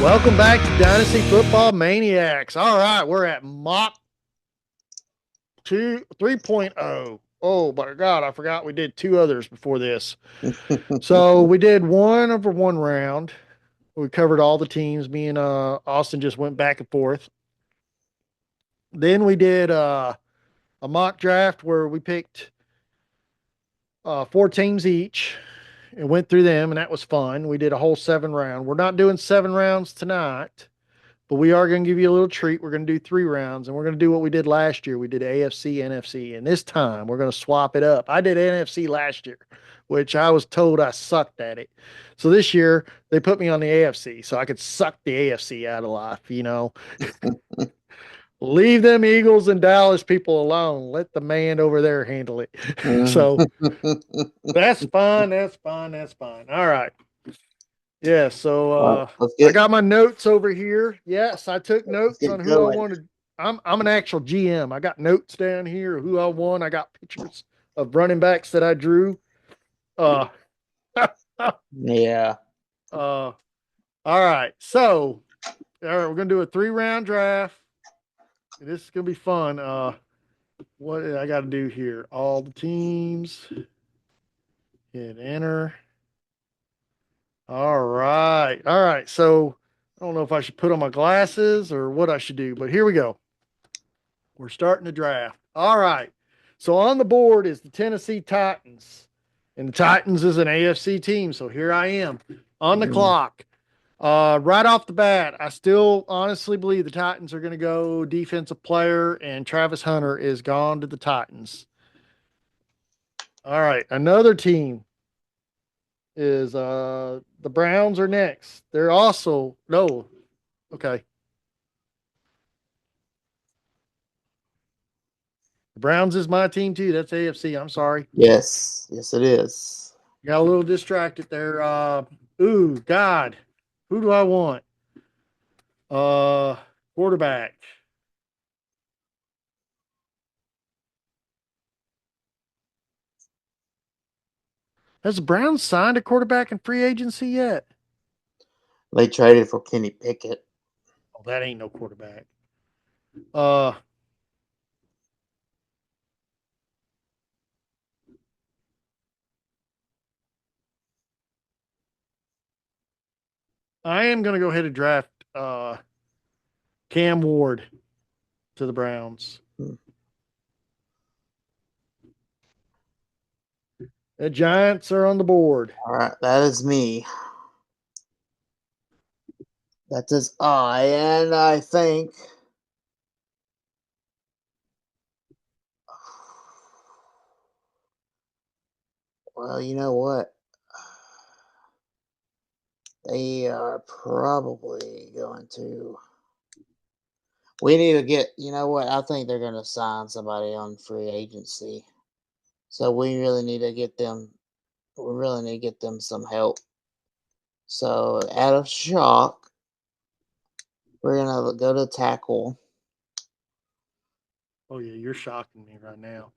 Welcome back to Dynasty Football Maniacs. All right, we're at mock 3.0. Oh my God, I forgot we did two others before this. So we did one over one round. We covered all the teams. Me and Austin just went back and forth. Then we did a mock draft where we picked four teams each and went through them, and that was fun. We did a whole 7 round. We're not doing 7 rounds tonight. But we are going to give you a little treat. We're going to do 3 rounds, and we're going to do what we did last year. We did AFC, NFC, and this time we're going to swap it up. I did NFC last year, which I was told I sucked at it. So this year they put me on the AFC so I could suck the AFC out of life, Leave them Eagles and Dallas people alone. Let the man over there handle it. So that's fine. That's fine. That's fine. All right. Yeah, so I got my notes over here. Yes, I took notes on who I wanted. I'm an actual GM. I got notes down here who I want. I got pictures of running backs that I drew. Yeah. All right. So, we're gonna do a 3-round draft. This is gonna be fun. What I got to do here? All the teams. Hit enter. All right. All right. So I don't know if I should put on my glasses or what I should do, but here we go. We're starting the draft. All right. So on the board is the Tennessee Titans. And the Titans is an AFC team. So here I am on the clock. Right off the bat, I still honestly believe the Titans are going to go defensive player, and Travis Hunter is gone to the Titans. All right. Another team is the Browns are next. They're also okay. The Browns is my team too. That's AFC. I'm sorry. Yes, it is. Got a little distracted there. Ooh, God. Who do I want? Quarterback. Has the Browns signed a quarterback in free agency yet? They traded for Kenny Pickett. Oh, that ain't no quarterback. I am going to go ahead and draft Cam Ward to the Browns. The Giants are on the board. All right, that is me. That is I, and I think well, you know what? They are probably going to. We need to get, you know what? I think they're going to sign somebody on free agency. So we really need to get them. We really need to get them some help. So out of shock, we're going to go to tackle. Oh, yeah, you're shocking me right now.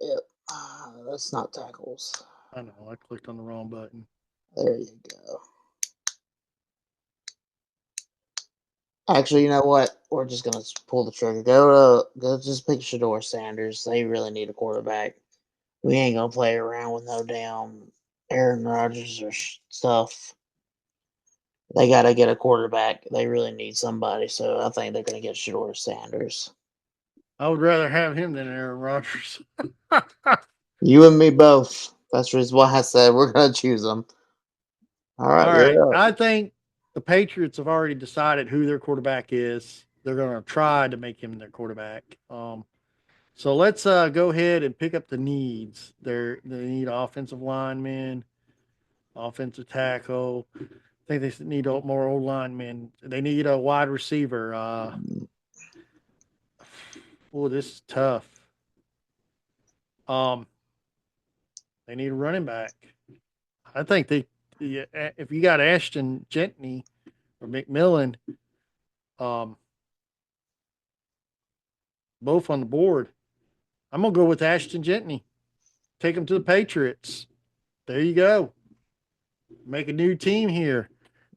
Yep. That's not tackles. I know. I clicked on the wrong button. There you go. Actually, you know what? We're just gonna pull the trigger. Go just pick Shedeur Sanders. They really need a quarterback. We ain't gonna play around with no damn Aaron Rodgers or stuff. They gotta get a quarterback. They really need somebody. So I think they're gonna get Shedeur Sanders. I would rather have him than Aaron Rodgers. You and me both. That's why I said we're gonna choose them. All right. All right. I think the Patriots have already decided who their quarterback is. They're going to try to make him their quarterback. So let's go ahead and pick up the needs. They need offensive linemen, offensive tackle. I think they need more old linemen. They need a wide receiver. This is tough. They need a running back. I think if you got Ashton Jeanty or McMillan, both on the board, I'm gonna go with Ashton Jeanty. Take him to the Patriots. There you go. Make a new team here.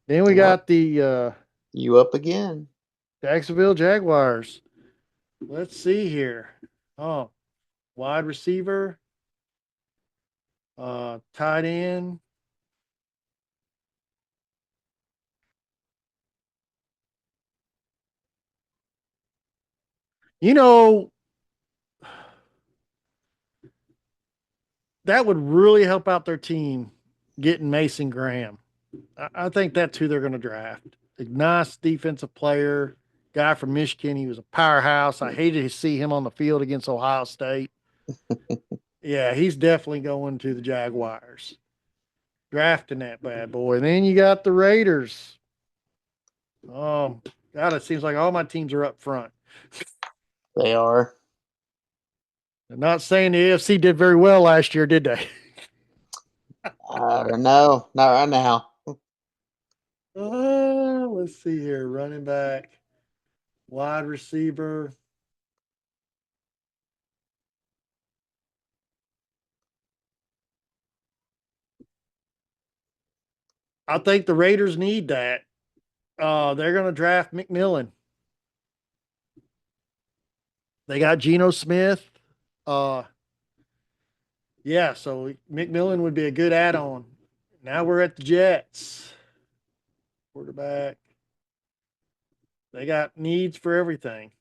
Then we got the You up again? Jacksonville Jaguars. Let's see here. Oh, wide receiver, tight end. You know, that would really help out their team getting Mason Graham. I think that's who they're going to draft. A nice defensive player, guy from Michigan. He was a powerhouse. I hated to see him on the field against Ohio State. Yeah, he's definitely going to the Jaguars. Drafting that bad boy. And then you got the Raiders. Oh, God, it seems like all my teams are up front. They are. I'm not saying the AFC did very well last year, did they? No, not right now. Let's see here. Running back, wide receiver. I think the Raiders need that. They're going to draft McMillan. They got Geno Smith. Uh, yeah, so McMillan would be a good add-on. Now we're at the Jets. Quarterback. They got needs for everything.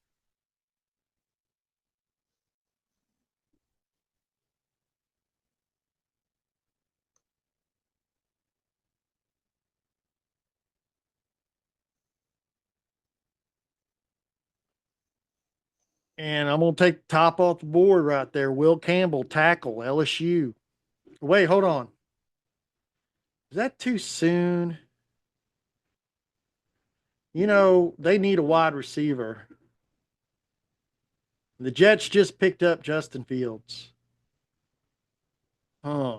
And I'm going to take the top off the board right there. Will Campbell, tackle, LSU. Wait, hold on. Is that too soon? You know, they need a wide receiver. The Jets just picked up Justin Fields. Huh.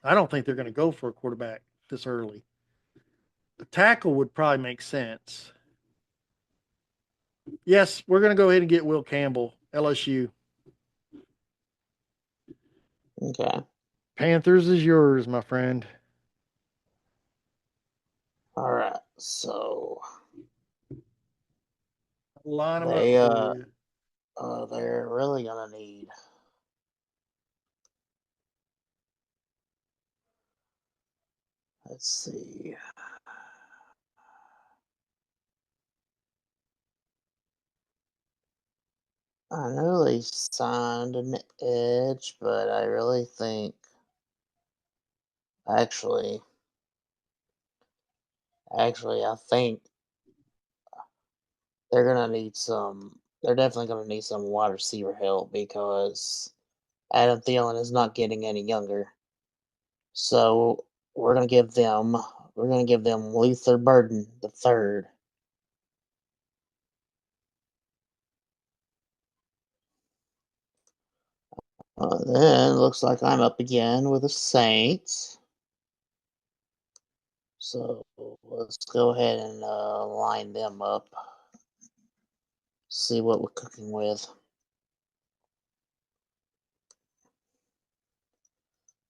I don't think they're going to go for a quarterback this early. The tackle would probably make sense. Yes, we're going to go ahead and get Will Campbell, LSU. Okay. Panthers is yours, my friend. All right. So Line them up for you. they're really gonna need. Let's see. I know they signed an edge, but I really think actually, I think they're gonna need some. They're definitely gonna need some wide receiver help because Adam Thielen is not getting any younger. So we're gonna give them. We're gonna give them Luther Burden the third. Then looks like I'm up again with the Saints. So let's go ahead and line them up. See what we're cooking with.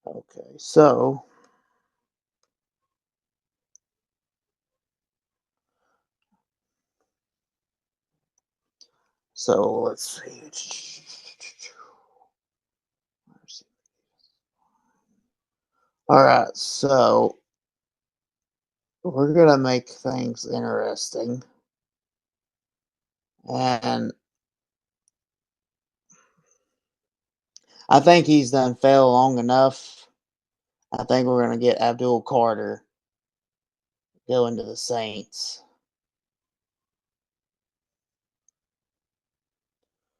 Okay, so let's see. All right, so we're gonna make things interesting, and I think he's done fail long enough. I think we're gonna get Abdul Carter going to the Saints.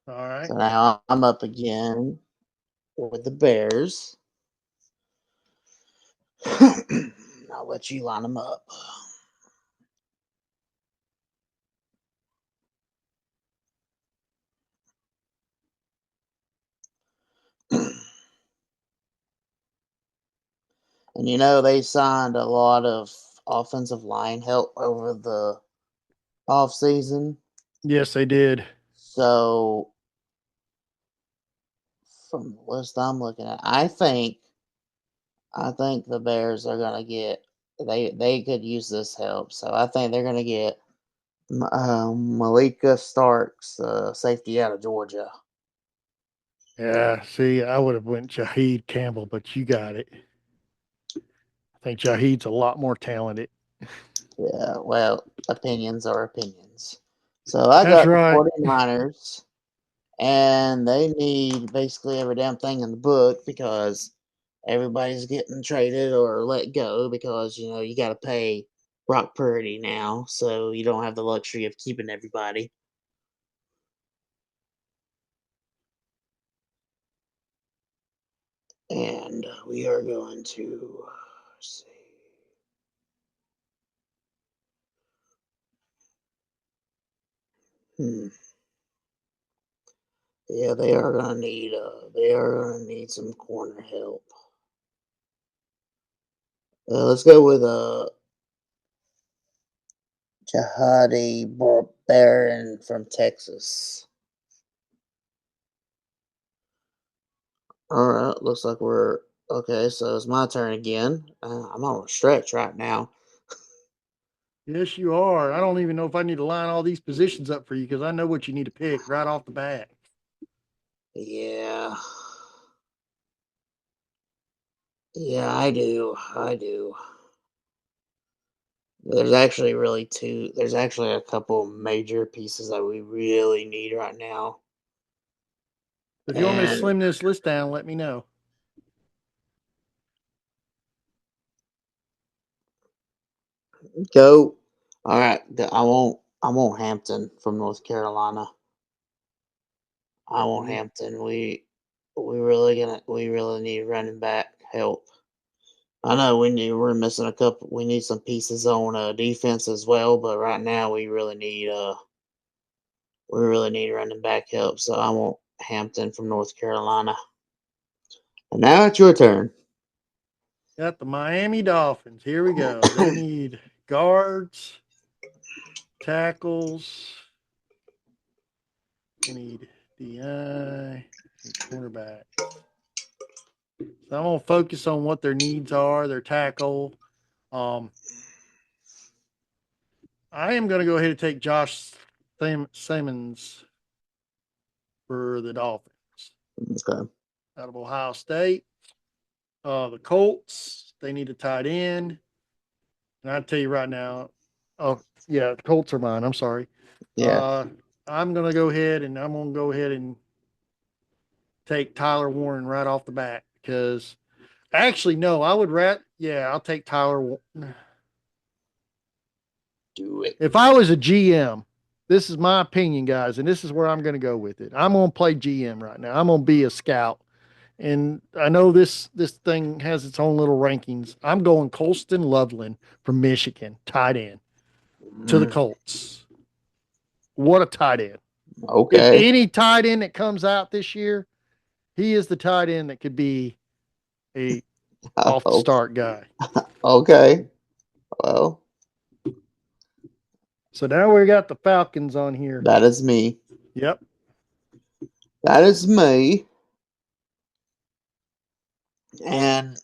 All right. So now I'm up again with the Bears. I'll let you line them up. And you know, they signed a lot of offensive line help over the off season. Yes, they did. So from the list I'm looking at, I think the Bears are gonna get they could use this help. So I think they're going to get Malika Starks, safety out of Georgia. Yeah, see, I would have went Jaheed Campbell, but you got it. I think Jaheed's a lot more talented. Yeah, well, opinions are opinions. So I That's got the right. 49ers, and they need basically every damn thing in the book because everybody's getting traded or let go because, you got to pay Brock Purdy now. So you don't have the luxury of keeping everybody. And we are going to see. Hmm. Yeah, they are gonna need some corner help. Let's go with Jahadi Barron from Texas. All right, looks like we're okay. So it's my turn again. I'm on a stretch right now. Yes, you are. I don't even know if I need to line all these positions up for you because I know what you need to pick right off the bat. Yeah, yeah, I do. I do. There's actually really two. There's actually a couple major pieces that we really need right now. If you want me to And slim this list down, let me know. go. All right. I want Hampton from North Carolina. I want Mhm. Hampton. We really need running back help. I know we're missing a couple. We need some pieces on defense as well, but right now we really need running back help. So I want Hampton from North Carolina. And now it's your turn. Got the Miami Dolphins. Here we go. They need guards, tackles. They need DI, need cornerbacks. So I'm gonna focus on what their needs are. Their tackle. Um, I am gonna go ahead and take Josh Simmons for the Dolphins Okay. out of Ohio State. The Colts. They need a tight end. And I tell you right now, oh yeah, the Colts are mine. I'm sorry. Yeah. Uh, I'm gonna go ahead and take Tyler Warren right off the bat because actually no, I would yeah, I'll take Tyler. Do it. If I was a GM, this is my opinion, guys, and this is where I'm going to go with it. I'm going to play GM right now. I'm going to be a scout, and I know this thing has its own little rankings. I'm going Colston Loveland from Michigan, tight end to the Mm, Colts. What a tight end! If okay. any tight end that comes out this year, he is the tight end that could be a off the start guy. Okay. Well, So now we got the Falcons on here. that is me. Yep. That is me. And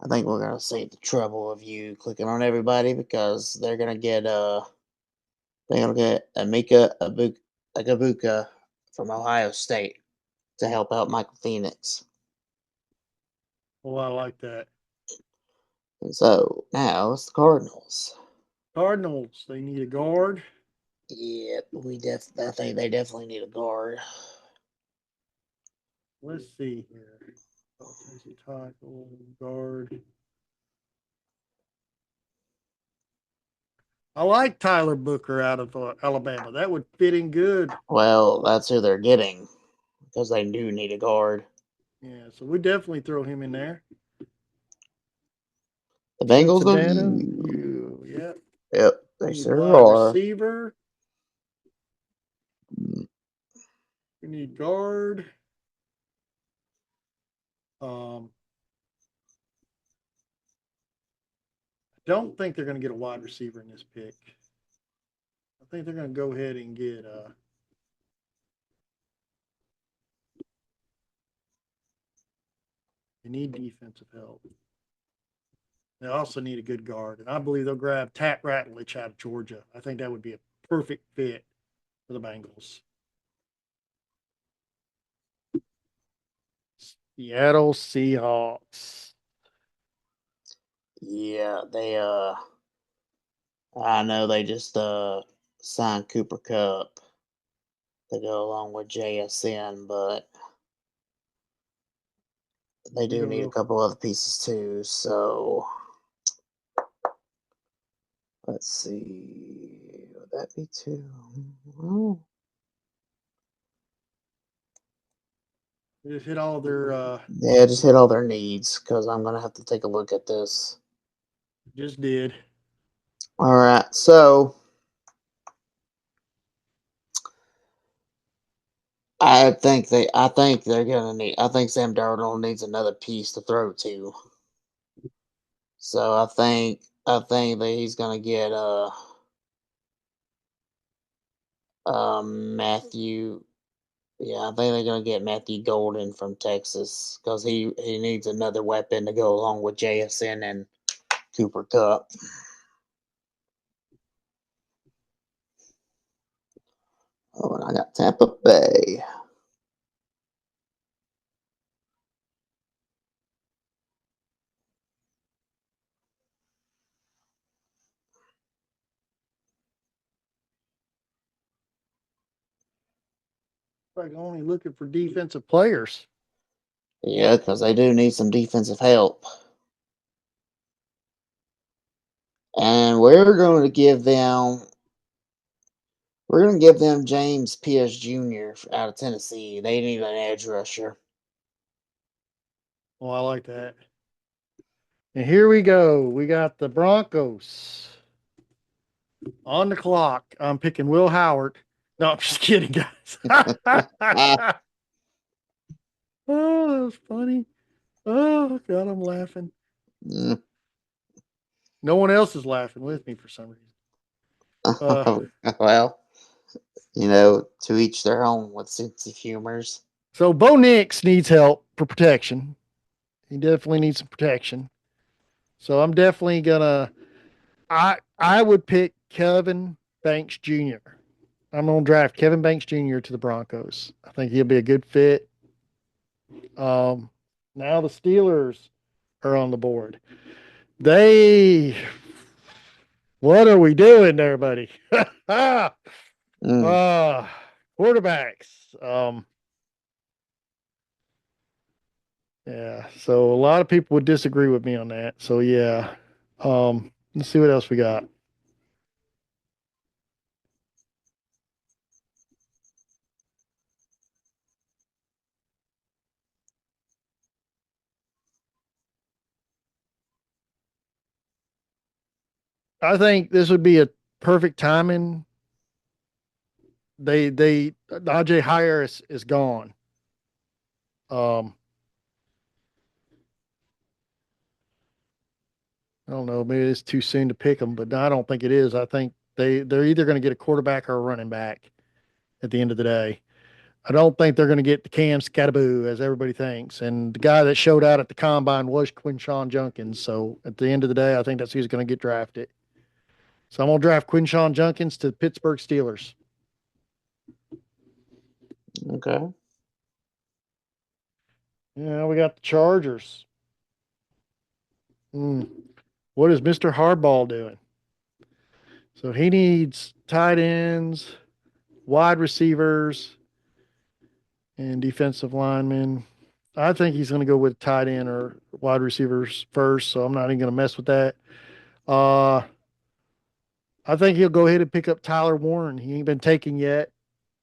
I think we're gonna save the trouble of you clicking on everybody because they're gonna get Agabuka from Ohio State to help out Michael Phoenix. Oh, I like that. And so now it's the Cardinals. Cardinals. They need a guard. Yep, I think they definitely need a guard. Let's see here. Offensive tackle, guard. I like Tyler Booker out of Alabama. That would fit in good. Well, that's who they're getting because they do need a guard. Yeah, so we definitely throw him in there. The Bengals are Cincinnati, you. yeah. Yep, they Need sure wide are. receiver. We need guard. Um, I don't think they're going to get a wide receiver in this pick. I think they're going to go ahead and get. They need defensive help. They also need a good guard, and I believe they'll grab Tat Ratledge out of Georgia. I think that would be a perfect fit for the Bengals. Seattle Seahawks. Yeah, I know they just signed Cooper Cup to go along with JSN, but they We do go need a real. couple other pieces too. So let's see. Would that be two? Oh, Just hit all their. yeah, just hit all their needs because I'm gonna have to take a look at this. Just did. All right, so I think they're gonna need. I think Sam Darnold needs another piece to throw to. So I think that he's gonna get Matthew. Yeah, I think they're gonna get Matthew Golden from Texas because he needs another weapon to go along with JSN and Cooper Cup. Oh, and I got Tampa Bay. Like only looking for defensive players. Yeah, because they do need some defensive help. And we're going to give them James Pierce Jr. Out of Tennessee. They need an edge rusher. Oh, I like that. And here we go. We got the Broncos on the clock. I'm picking Will Howard. No, I'm just kidding, guys. Oh, that was funny. Oh, God, I'm laughing. Mm. No one else is laughing with me for some reason. Uh, Well, to each their own with sense of humors. so Bo Nix needs help for protection. He definitely needs some protection. So I'm definitely gonna. I would pick Kevin Banks Jr. I'm gonna draft Kevin Banks Jr. to the Broncos. I think he'll be a good fit. Um, now the Steelers are on the board. They, what are we doing there, buddy? uh, Mm. quarterbacks. Yeah. So a lot of people would disagree with me on that. So yeah. Let's see what else we got. I think this would be a perfect timing. They Najee Harris is gone. Um, I don't know. Maybe it's too soon to pick them, but I don't think it is. I think they're either going to get a quarterback or a running back at the end of the day. I don't think they're going to get the Cam Scattaboo as everybody thinks. And the guy that showed out at the combine was Quinshawn Junkins. So at the end of the day, I think that's who's going to get drafted. So I'm going to draft Quinshawn Junkins to the Pittsburgh Steelers. Okay. Yeah, we got the Chargers. What is Mr. Hardball doing? So he needs tight ends, wide receivers, and defensive linemen. I think he's going to go with tight end or wide receivers first, so I'm not even going to mess with that. Uh, I think he'll go ahead and pick up Tyler Warren. He ain't been taken yet,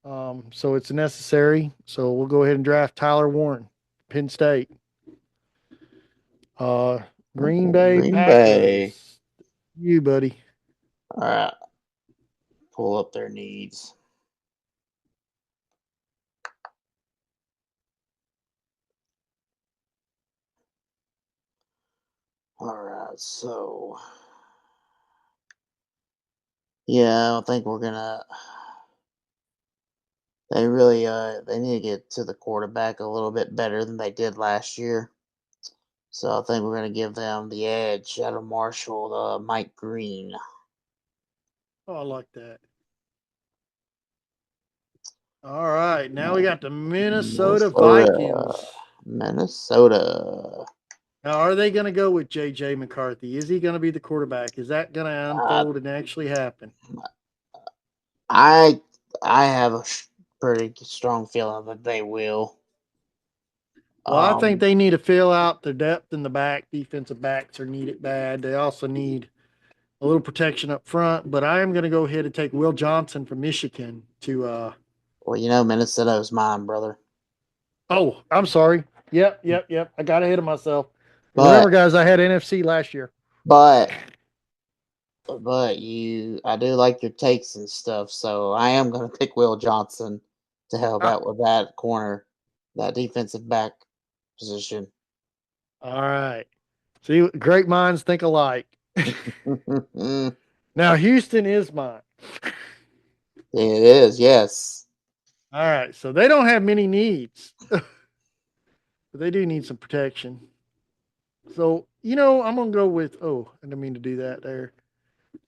so it's necessary. So we'll go ahead and draft Tyler Warren, Penn State. Uh, Green Oh, Bay Green Bay. Packers. You, buddy. All right. Pull up their needs. All right. So, yeah, I think we're gonna. They need to get to the quarterback a little bit better than they did last year. So I think we're going to give them the edge out of Marshall to Mike Green. Oh, I like that. All right, now we got the Minnesota Vikings. Minnesota. Now, are they going to go with J.J. McCarthy? Is he going to be the quarterback? Is that going to unfold and actually happen? I have a pretty strong feeling that they will. Well, I think they need to fill out their depth in the back. Defensive backs are needed bad. They also need a little protection up front. But I am going to go ahead and take Will Johnson from Michigan to. Well, Minnesota's mine, brother. Oh, I'm sorry. Yep. I got ahead of myself. But, remember, guys, I had NFC last year. But I do like your takes and stuff, so I am going to pick Will Johnson to help out with that corner, that defensive back position. All right. See, great minds think alike. Now, Houston is mine. It is, yes. All right. So they don't have many needs, but they do need some protection. So, I'm going to go with, I didn't mean to do that there.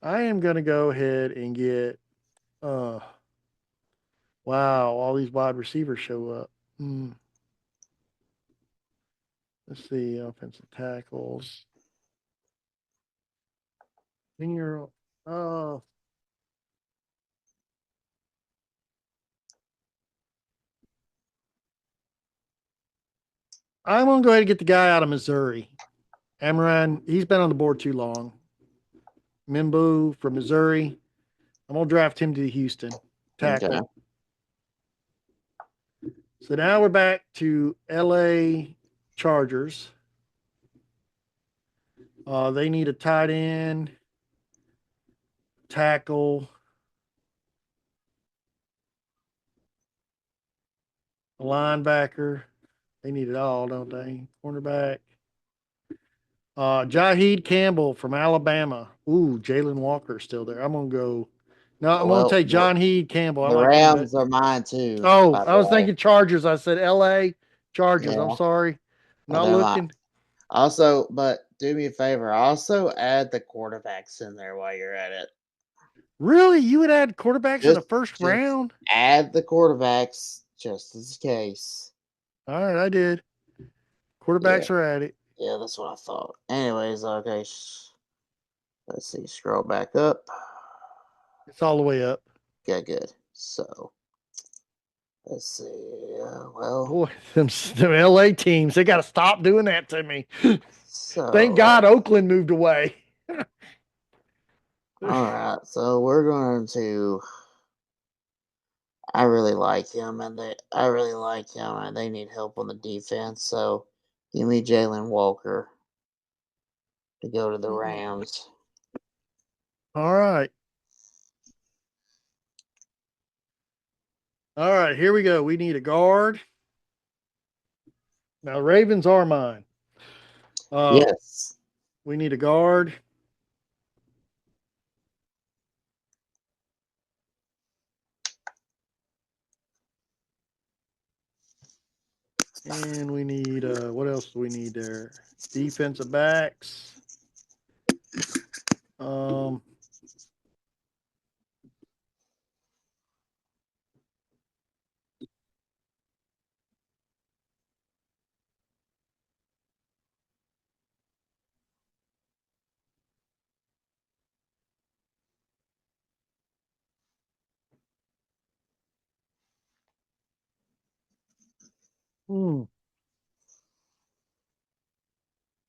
I am going to go ahead and get, wow, all these wide receivers show up. Let's see, offensive tackles. Then you're, I'm going to go ahead and get the guy out of Missouri. Amaran, he's been on the board too long. Mimbu from Missouri. I'm going to draft him to Houston. Tackle. Okay. So now we're back to LA Chargers. They need a tight end, tackle, a linebacker. They need it all, don't they? Cornerback. Jaheed Campbell from Alabama. Ooh, Jalen Walker's still there. I'm going to go. No, I'm going to take Jaheed Campbell. The Rams are mine too. Oh, I was thinking Chargers. I said LA Chargers. Yeah. I'm sorry. Not looking. Also, but do me a favor. Also add the quarterbacks in there while you're at it. Really? You would add quarterbacks in the first round? Add the quarterbacks just as case. All right, I did. Quarterbacks are at it. Yeah, that's what I thought. Anyways, okay. Let's see. Scroll back up. It's all the way up. Okay, good. So, let's see. Well, boy, them LA teams, they got to stop doing that to me. So, thank God Oakland moved away. All right, so we're going to. I really like him, and they need help on the defense. So, give me Jalen Walker to go to the Rams. All right. All right, here we go. We need a guard. Now, Ravens are mine. Yes. We need a guard. And we need, what else do we need there? Defensive backs.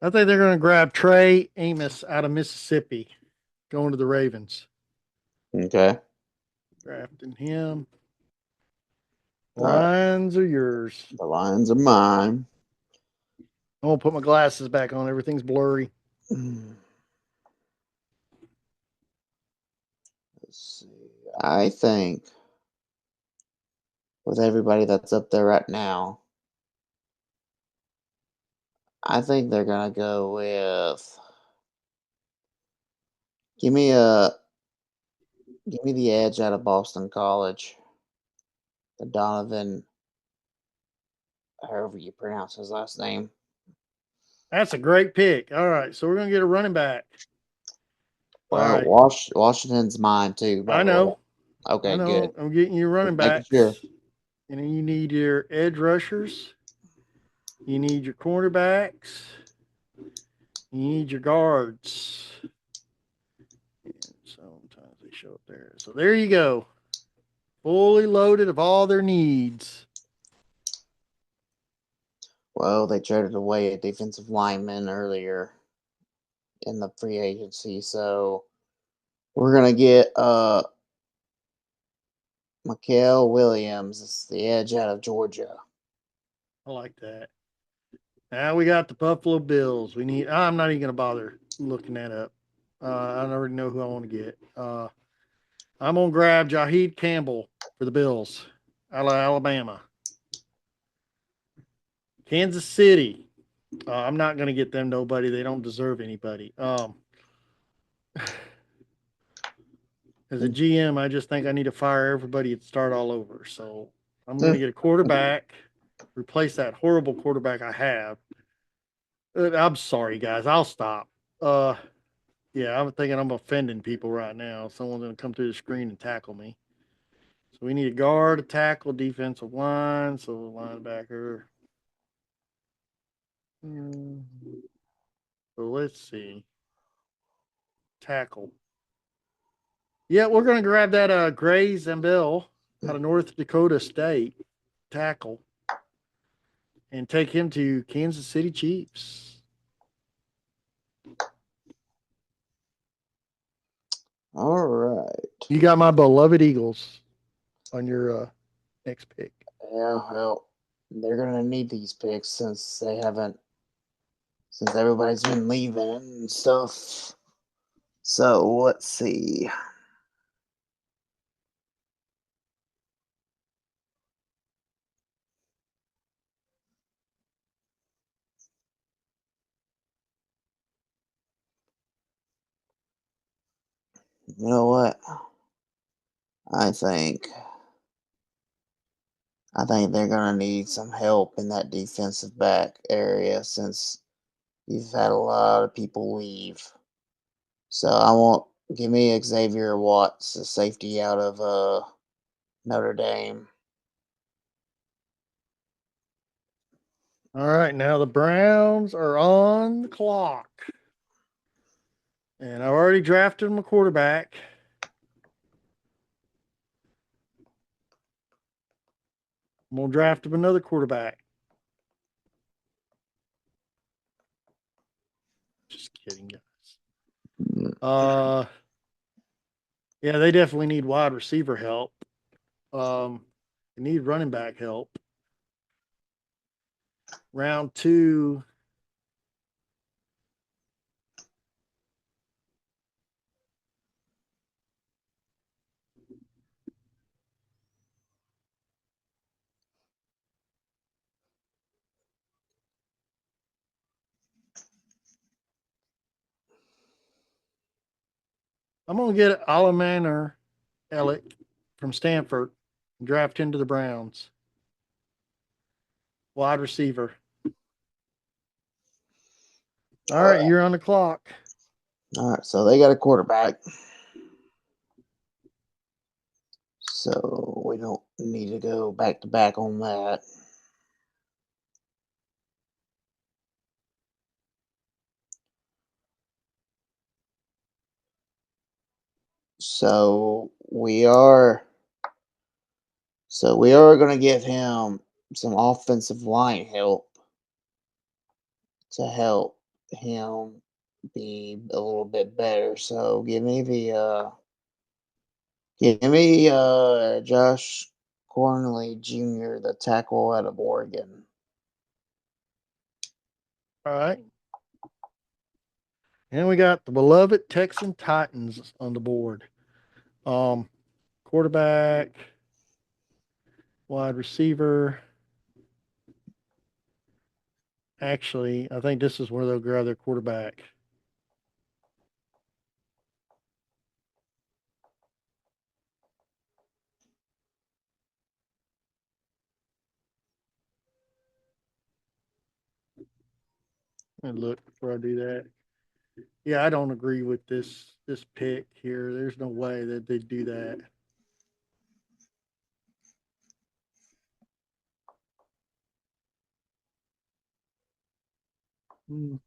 I think they're going to grab Trey Amos out of Mississippi, going to the Ravens. Okay. Drafting him. Lions are yours. The Lions are mine. I'm going to put my glasses back on. Everything's blurry. Let's see. I think with everybody that's up there right now, I think they're going to go with. Give me the edge out of Boston College. The Donovan, however you pronounce his last name. That's a great pick. All right, so we're gonna get a running back. All Well, right, Washington's mine too, by I the way. know, I Okay, good. know. I'm getting you running Just making sure. backs, and then you need your edge rushers. You need your cornerbacks. You need your guards. And sometimes they show up there. So there you go, fully loaded of all their needs. Well, they traded away a defensive lineman earlier in the free agency, so we're gonna get Mikael Williams. It's the edge out of Georgia. I like that. Now we got the Buffalo Bills. We need. I'm not even gonna bother looking that up. I already know who I want to get. I'm gonna grab Jaheed Campbell for the Bills, out of Alabama. Kansas City. I'm not gonna get them nobody. They don't deserve anybody. As a GM, I just think I need to fire everybody and start all over. So I'm gonna get a quarterback, replace that horrible quarterback I have. I'm sorry, guys. I'll stop. Uh, yeah, I'm thinking I'm offending people right now. Someone's gonna come through the screen and tackle me. So we need a guard, a tackle, defensive line, so linebacker. So let's see. Tackle. Yeah, we're gonna grab that Gray Zambill out of North Dakota State tackle and take him to Kansas City Chiefs. All right. You got my beloved Eagles on your next pick. Yeah, well, they're gonna need these picks since everybody's been leaving and stuff. So let's see. You know what? I think I think they're gonna need some help in that defensive back area since you've had a lot of people leave. So I want give me Xavier Watts, the safety out of Notre Dame. All right, now the Browns are on the clock. And I've already drafted them a quarterback. I'm going to draft him another quarterback. Just kidding, guys. Yeah, they definitely need wide receiver help. They need running back help. Round 2. I'm going to get Alamaner Ellick from Stanford and draft into the Browns. Wide receiver. All right, you're on the clock. All right, so they got a quarterback. So we don't need to go back to back on that. So we are going to give him some offensive line help to help him be a little bit better. So give me Josh Cornley Jr., the tackle out of Oregon. All right. And we got the beloved Texan Titans on the board. Quarterback, wide receiver. Actually, I think this is where they'll grab their quarterback. Let me look before I do that. Yeah, I don't agree with this pick here. There's no way that they'd do that. Hmm.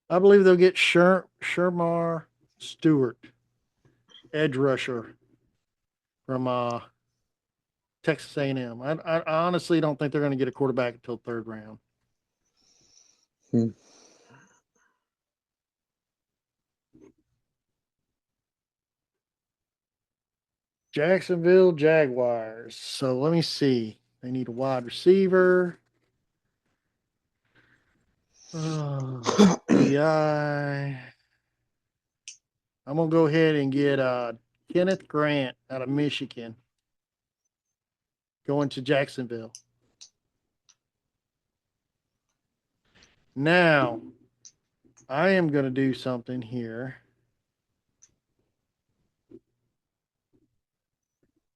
I believe they'll get Shermar Stewart, edge rusher from Texas A&M. I honestly don't think they're going to get a quarterback until third round. Hmm. Jacksonville Jaguars. So let me see. They need a wide receiver. DI. I'm gonna go ahead and get Kenneth Grant out of Michigan going to Jacksonville. Now, I am gonna do something here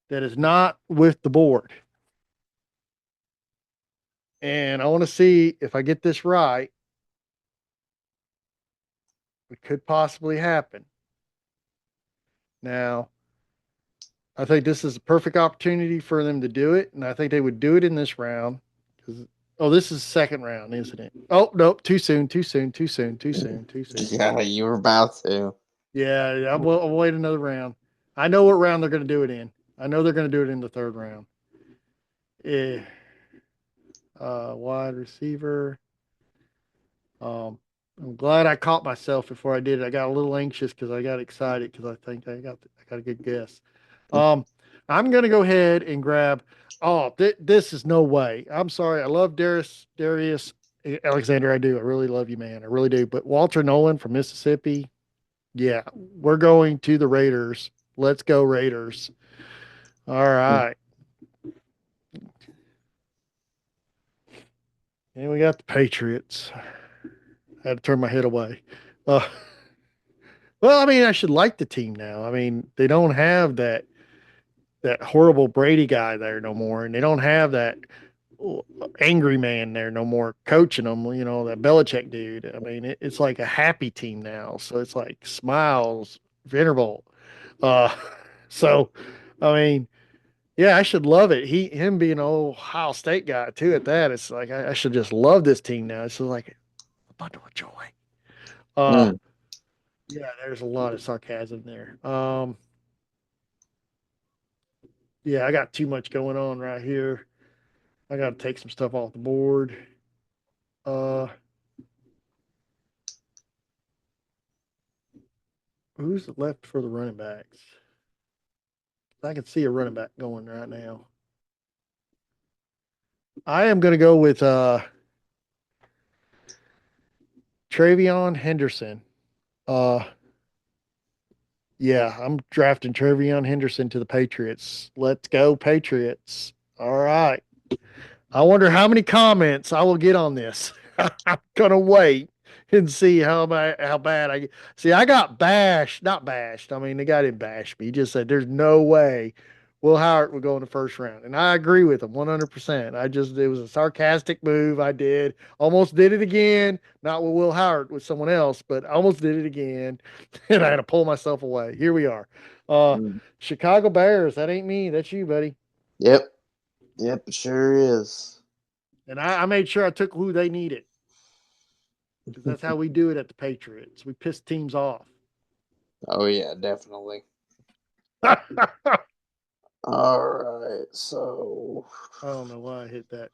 that is not with the board. And I want to see if I get this right. It could possibly happen. Now, I think this is a perfect opportunity for them to do it, and I think they would do it in this round. Oh, this is second round, isn't it? Oh, nope, too soon. Yeah, you were about to. Yeah, I'll wait another round. I know what round they're going to do it in. I know they're going to do it in the third round. Yeah. Wide receiver. I'm glad I caught myself before I did it. I got a little anxious because I got excited because I think I got a good guess. I'm gonna go ahead and grab. Oh, this is no way. I'm sorry. I love Darius Alexander. I do. I really love you, man. I really do. But Walter Nolan from Mississippi. Yeah, we're going to the Raiders. Let's go Raiders. All right. And we got the Patriots. I had to turn my head away. Uh, well, I mean, I should like the team now. I mean, they don't have that horrible Brady guy there no more, and they don't have that angry man there no more coaching them. You know, that Belichick dude. I mean, it's like a happy team now. So it's like smiles, Vanderbilt. Uh, so, I mean, yeah, I should love it. Him being an Ohio State guy too. At that, it's like I should just love this team now. It's like a bundle of joy. Uh, Mm. yeah, there's a lot of sarcasm there. Yeah, I got too much going on right here. I got to take some stuff off the board. Uh, who's left for the running backs? I can see a running back going right now. I am going to go with Travion Henderson. Uh, yeah, I'm drafting Travion Henderson to the Patriots. Let's go, Patriots. All right. I wonder how many comments I will get on this. I'm gonna wait and see how bad I see. I got bashed, not bashed. I mean, the guy didn't bash me. He just said there's no way Will Howard would go in the first round, and I agree with him 100%. It was a sarcastic move. I did almost did it again, not with Will Howard, with someone else, but I almost did it again, and I had to pull myself away. Here we are. Mm. Chicago Bears. That ain't me. That's you, buddy. Yep. Yep, it sure is. And I made sure I took who they needed because that's how we do it at the Patriots. We piss teams off. Oh yeah, definitely. I All right, so don't know why I hit that.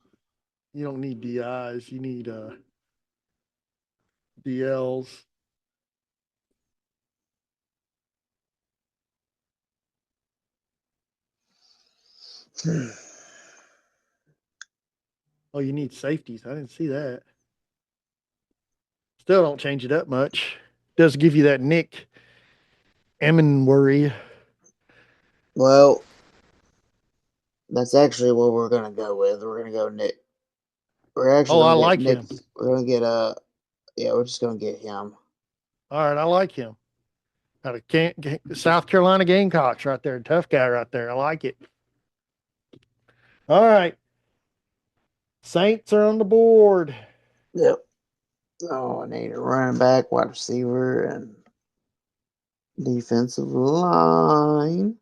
You don't need DIs. You need DLs. Oh, you need safeties. I didn't see that. Still don't change it up much. Does give you that Nick Emmenworry. well, that's actually what we're gonna go with. We're gonna go Nick. We're actually Oh, I gonna get like Nick. him. We're gonna get yeah, we're just gonna get him. All right, I like him. Out of South Carolina Gamecocks right there. Tough guy right there. I like it. All right. Saints are on the board. Yep. Oh, I need a running back, wide receiver, and defensive line.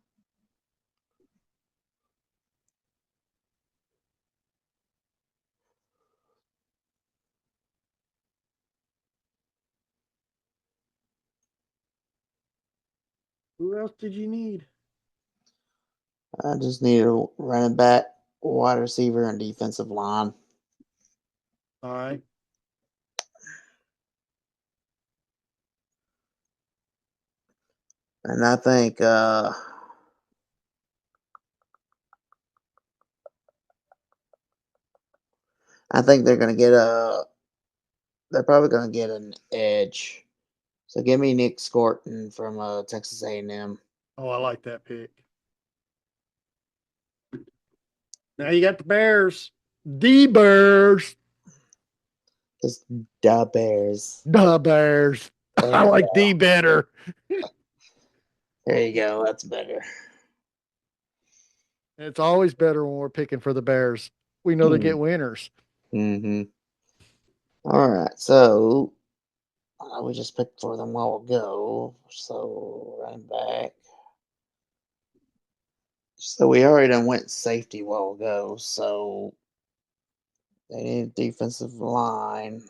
Who else did you need? I just need a running back, wide receiver, and defensive line. All right. And I think they're gonna get a. They're probably gonna get an edge. So give me Nick Scorton from Texas A&M. Oh, I like that pick. Now you got the Bears. The Bears. It's the Bears. The Bears. There I you like go. the better. There you go. That's better. It's always better when we're picking for the Bears. We know they get winners. Mm-hmm. All right. So we just picked for them a while ago. So running back. So we already done went safety a while ago. So they need a defensive line.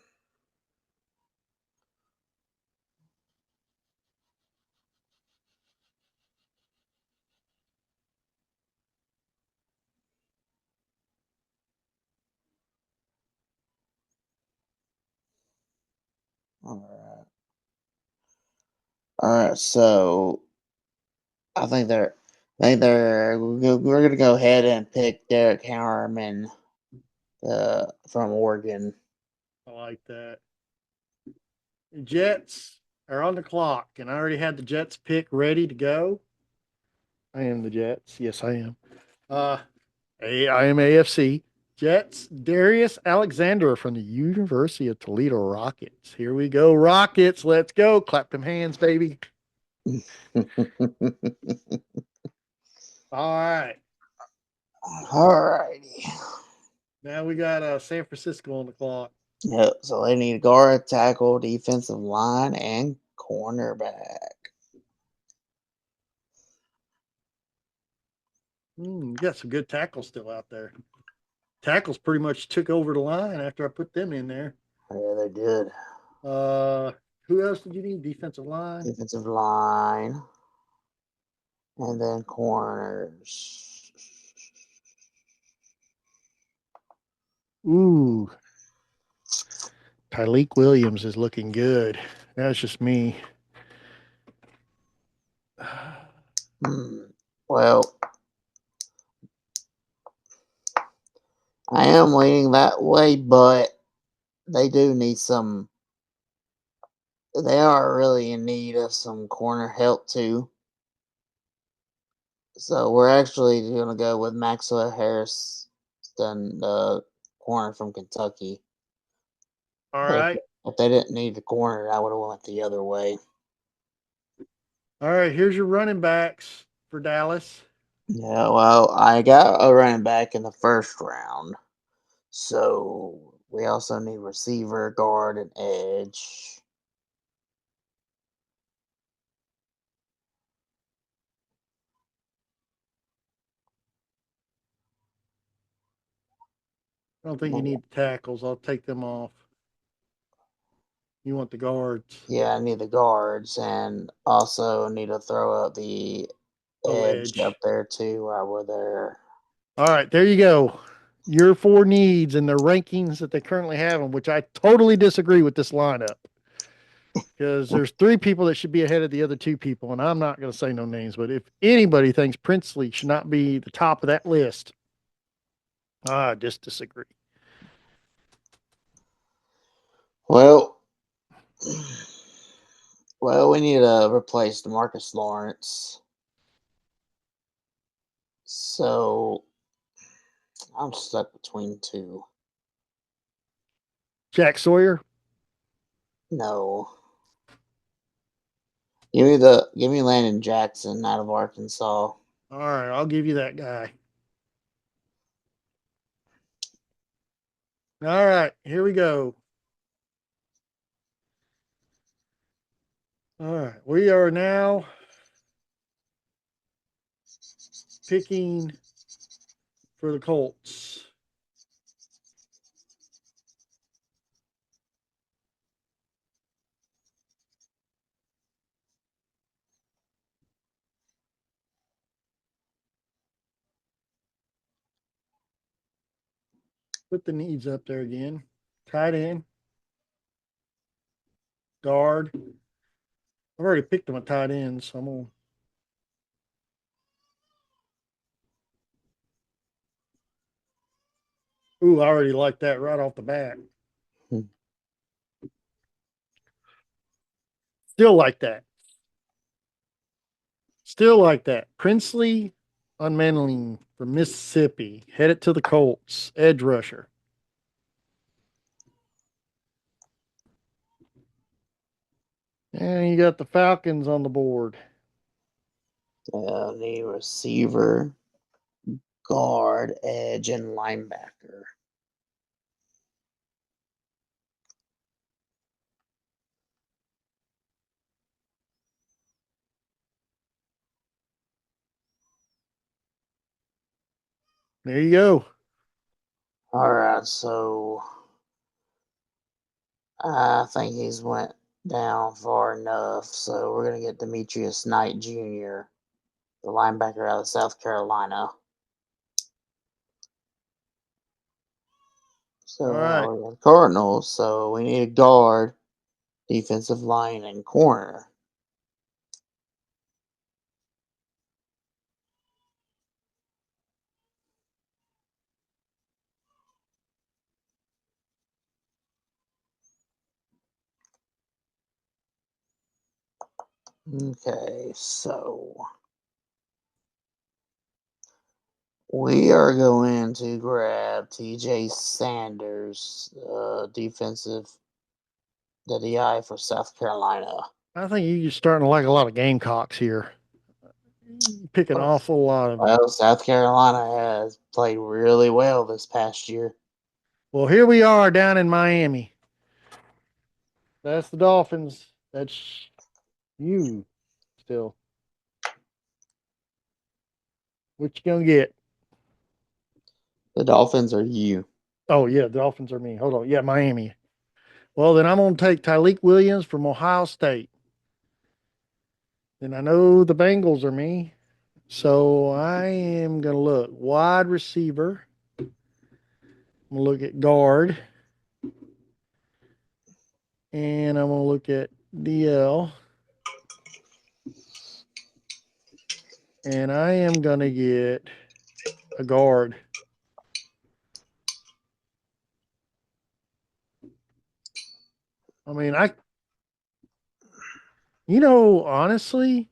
All right. All right. So I think we're gonna go ahead and pick Derek Harriman from Oregon. I like that. Jets are on the clock, and I already had the Jets pick ready to go. I am the Jets. Yes, I am. I am AFC. Jets, Darius Alexander from the University of Toledo Rockets. Here we go, Rockets. Let's go. Clap them hands, baby. All right. All righty. Now we got San Francisco on the clock. Yep. So they need guard, tackle, defensive line, and cornerback. You got some good tackles still out there. Tackles pretty much took over the line after I put them in there. Yeah, they did. Who else did you need? Defensive line. Defensive line, and then corners. Ooh, Tyleek Williams is looking good. That's just me. Well, I am leaning that way, but they do need some. They are really in need of some corner help too. So we're actually going to go with Maxwell Harris, the corner from Kentucky. All But right. if they didn't need the corner, I would have went the other way. All right. Here's your running backs for Dallas. Yeah, well, I got a running back in the first round. So we also need receiver, guard, and edge. I don't think you need the tackles. I'll take them off. You want the guards. Yeah, I need the guards and also need to throw up the Oh, edge up edge. there too while we're there. All right. There you go. Your four needs and the rankings that they currently have them, which I totally disagree with this lineup. Because there's three people that should be ahead of the other two people, and I'm not going to say no names, but if anybody thinks Princely should not be the top of that list, I just disagree. Well, we need to replace DeMarcus Lawrence. So I'm stuck between two. Jack Sawyer. No. Give me Landon Jackson out of Arkansas. All right, I'll give you that guy. All right, here we go. All right, we are now picking for the Colts. Put the needs up there again. Tight end, guard. I've already picked them a tight end, so I'm gonna. Ooh, I already like that right off the bat. Hmm. Still like that. Still like that. Princely Unmanling from Mississippi, headed to the Colts, edge rusher. And you got the Falcons on the board. The receiver, guard, edge, and linebacker. There you go. All right, so I think he's went down far enough. So we're gonna get Demetrius Knight Jr., the linebacker out of South Carolina. All So right. we got Cardinals. So we need a guard, defensive line, and corner. Okay, so we are going to grab TJ Sanders, defensive the DI for South Carolina. I think you're starting to like a lot of Gamecocks here. Pick an awful lot of them. Well, South Carolina has played really well this past year. Well, here we are down in Miami. That's the Dolphins. That's you still. What you gonna get? The Dolphins are you. Oh yeah, the Dolphins are me. Hold on. Yeah, Miami. Well, then I'm gonna take Tyleik Williams from Ohio State. Then I know the Bengals are me. So I am gonna look wide receiver. I'm gonna look at guard. And I'm gonna look at DL. And I am gonna get a guard. I mean, honestly,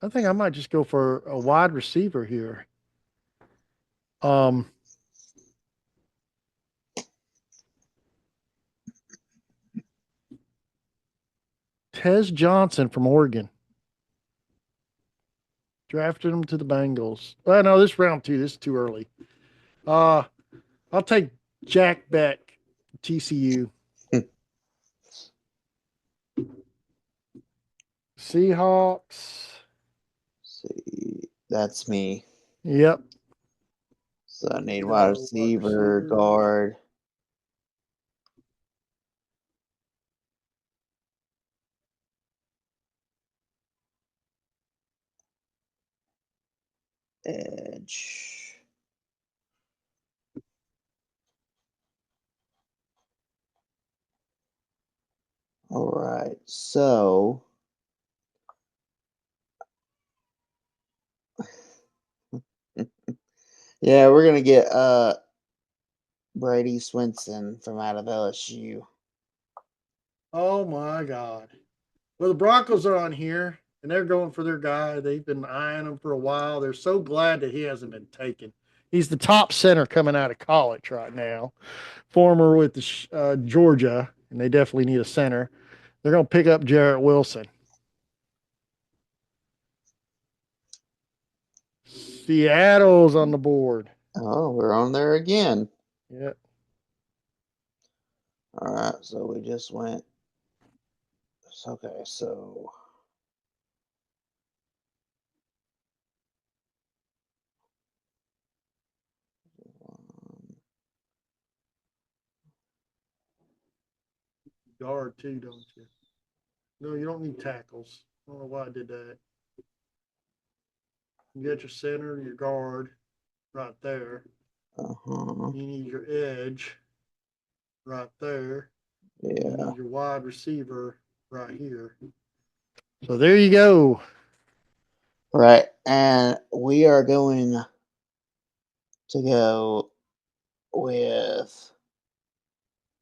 I think I might just go for a wide receiver here. Um, Tez Johnson from Oregon. Drafted him to the Bengals. Well, no, this round two. This is too early. Uh, I'll take Jack Beck, TCU. Seahawks. See, that's me. Yep. So I need wide Go wide receiver, receiver. guard. Edge. All right. So yeah, we're gonna get Brady Swinson from out of LSU. Oh my God. Well, the Broncos are on here and they're going for their guy. They've been eyeing him for a while. They're so glad that he hasn't been taken. He's the top center coming out of college right now. Former with Georgia, and they definitely need a center. They're going to pick up Jarrett Wilson. Seattle's on the board. Oh, we're on there again. Yeah. All right, so we just went. Okay, so Guard too, don't you? No, you don't need tackles. I don't know why I did that. You got your center, your guard right there. uh-huh. You need your edge right there. You Yeah. need your wide receiver right here. So there you go. Right, and we are going to go with.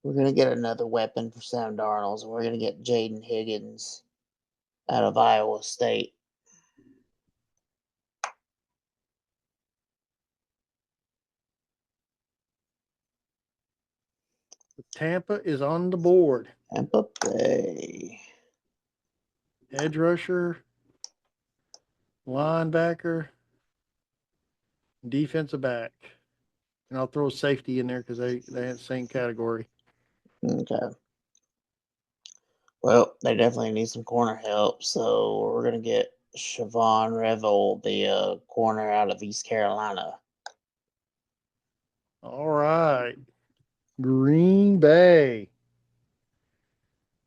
We're going to get another weapon for Sam Darnold. We're going to get Jaden Higgins out of Iowa State. Tampa is on the board. Tampa Bay. Edge rusher, linebacker, defensive back. And I'll throw safety in there because they have the same category. Okay. Well, they definitely need some corner help, so we're going to get Siobhan Revel, the corner out of East Carolina. All right. Green Bay.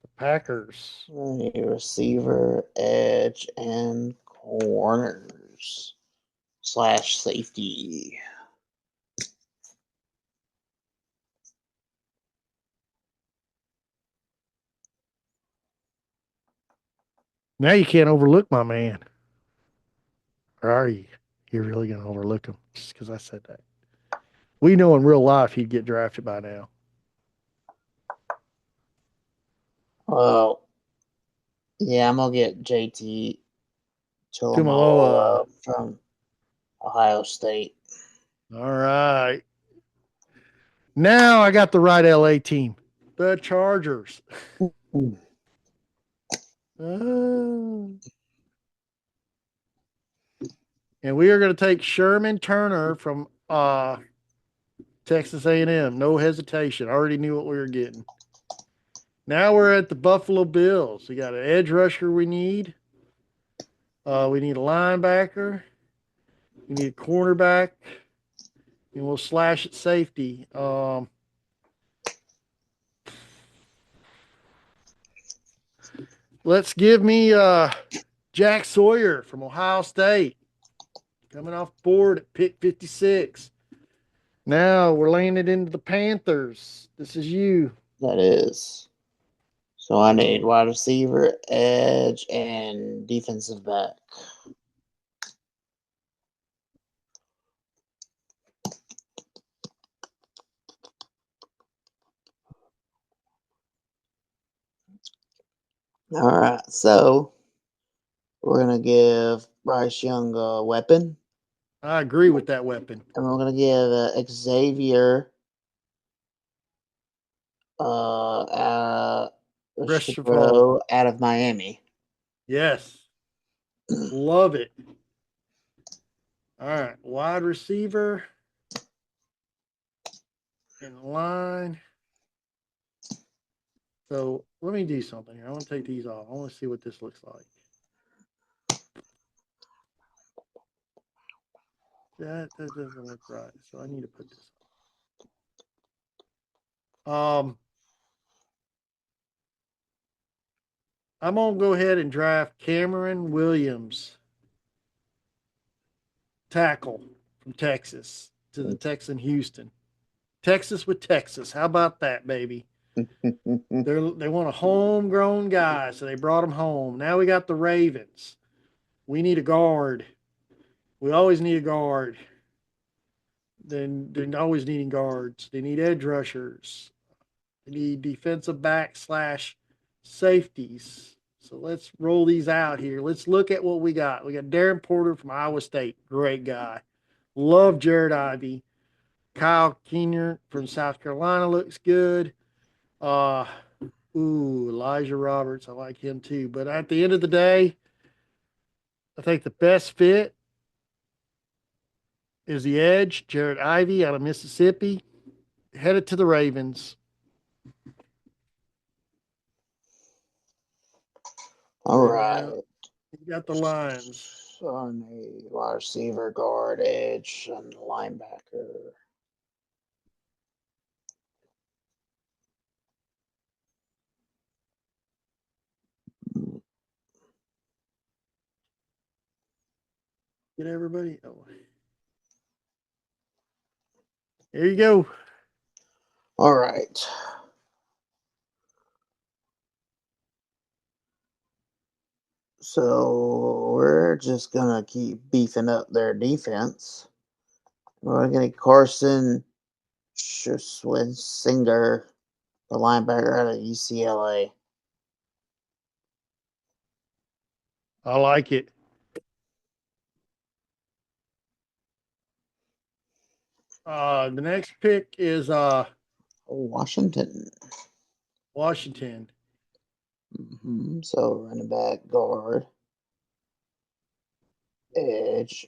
The Packers. A receiver, edge, and corners / safety. Now you can't overlook my man. Or are you? You're really going to overlook him just because I said that. We know in real life he'd get drafted by now. Well, yeah, I'm going to get JT Tumaloa. Tuimoloau from Ohio State. All right. Now I got the right LA team. The Chargers. And we are going to take Sherman Turner from Texas A&M. No hesitation. I already knew what we were getting. Now we're at the Buffalo Bills. We got an edge rusher we need. We need a linebacker. We need a cornerback. And we'll slash at safety. Let's give me Jack Sawyer from Ohio State. Coming off board at pick 56. Now we're laying it into the Panthers. This is you. That is. So I need wide receiver, edge, and defensive back. All right, so we're gonna give Bryce Young a weapon, I agree with that weapon. and we're gonna give Xavier Restrepo. out of Miami. Yes. Love it. All right. Wide receiver in line. So let me do something here. I want to take these off. I want to see what this looks like. That doesn't look right. So I need to put this on. I'm going to go ahead and draft Cameron Williams, tackle from Texas to the Texan Houston. Texas with Texas. How about that, baby? They want a homegrown guy, so they brought him home. Now we got the Ravens. We need a guard. We always need a guard. Then they're always needing guards. They need edge rushers. They need defensive back / safeties. So let's roll these out here. Let's look at what we got. We got Darren Porter from Iowa State. Great guy. Love Jared Ivey. Kyle Keener from South Carolina looks good. Elijah Roberts. I like him too. But at the end of the day, I think the best fit is the edge, Jared Ivey out of Mississippi, headed to the Ravens. All Then right. now you got the Lions. On a wide receiver, guard, edge, and linebacker. Get everybody. Oh. There you go. All right. So we're just gonna keep beefing up their defense. We're gonna get Carson Singer, the linebacker out of UCLA. I like it. The next pick is Washington. Washington. So running back, guard, edge,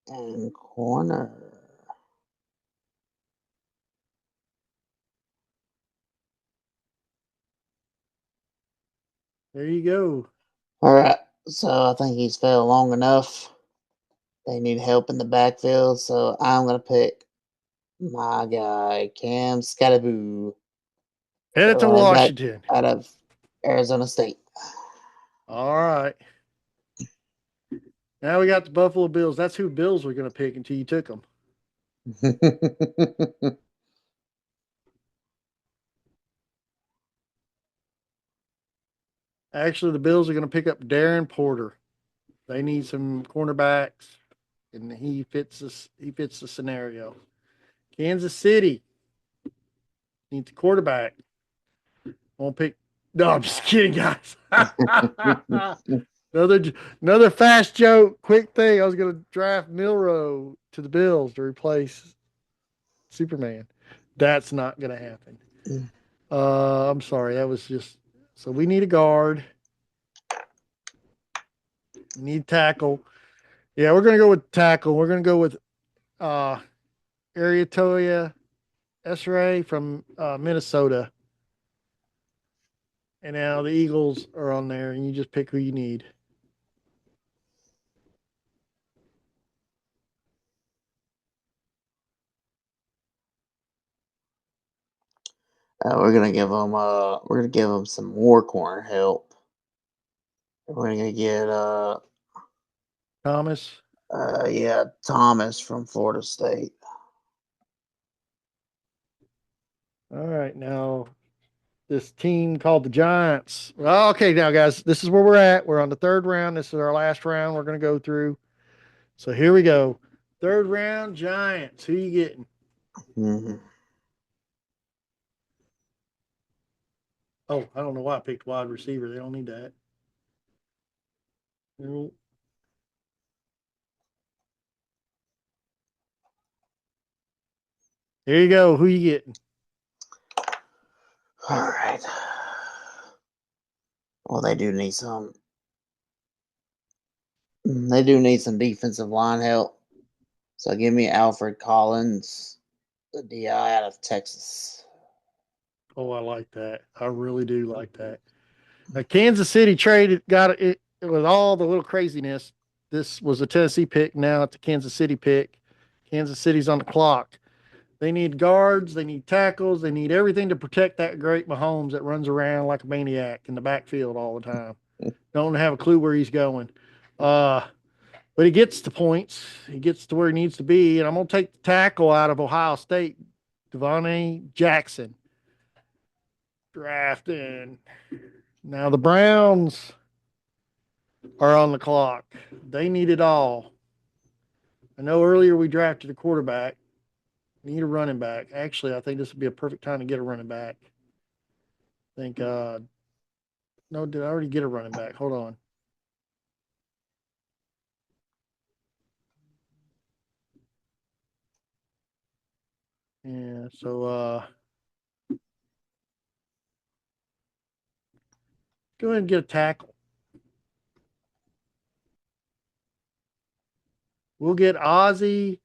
and corner. There you go. All right. So I think he's fell long enough. They need help in the backfield, so I'm gonna pick my guy Cam Scattaboo, the Headed to running back Washington. out of Arizona State. All right. Now we got the Buffalo Bills. That's who Bills were going to pick until you took them. Actually, the Bills are going to pick up Darren Porter. They need some cornerbacks, and he fits this. He fits the scenario. Kansas City needs a quarterback. Won't pick. No, I'm just kidding, guys. another fast joke. Quick thing. I was going to draft Milroe to the Bills to replace Superman. That's not going to happen. I'm sorry. That was just. So we need a guard. We need tackle. Yeah, we're going to go with tackle. We're going to go with Ariatoya Esray from Minnesota. And now the Eagles are on there, and you just pick who you need. We're gonna give them some more corner help. We're gonna get Thomas. yeah, Thomas from Florida State. All right, now this team called the Giants. Well, okay, now guys, this is where we're at. We're on the third round. This is our last round we're going to go through. So here we go. Third round, Giants. Who you getting? Mm-hmm. Oh, I don't know why I picked wide receiver. They don't need that. There you go. Who you getting? All right. Well, they do need some. They do need some defensive line help. So give me Alfred Collins, the DI out of Texas. Oh, I like that. I really do like that. Kansas City traded, got it with all the little craziness. This was a Tennessee pick. Now it's a Kansas City pick. Kansas City's on the clock. They need guards. They need tackles. They need everything to protect that great Mahomes that runs around like a maniac in the backfield all the time. Don't have a clue where he's going. But he gets the points. He gets to where he needs to be. And I'm going to take the tackle out of Ohio State, Devontae Jackson. Drafting. Now the Browns are on the clock. They need it all. I know earlier we drafted a quarterback. Need a running back. Actually, I think this would be a perfect time to get a running back. I think, no, did I already get a running back? Hold on. Yeah, so, go ahead and get a tackle. We'll get Ozzie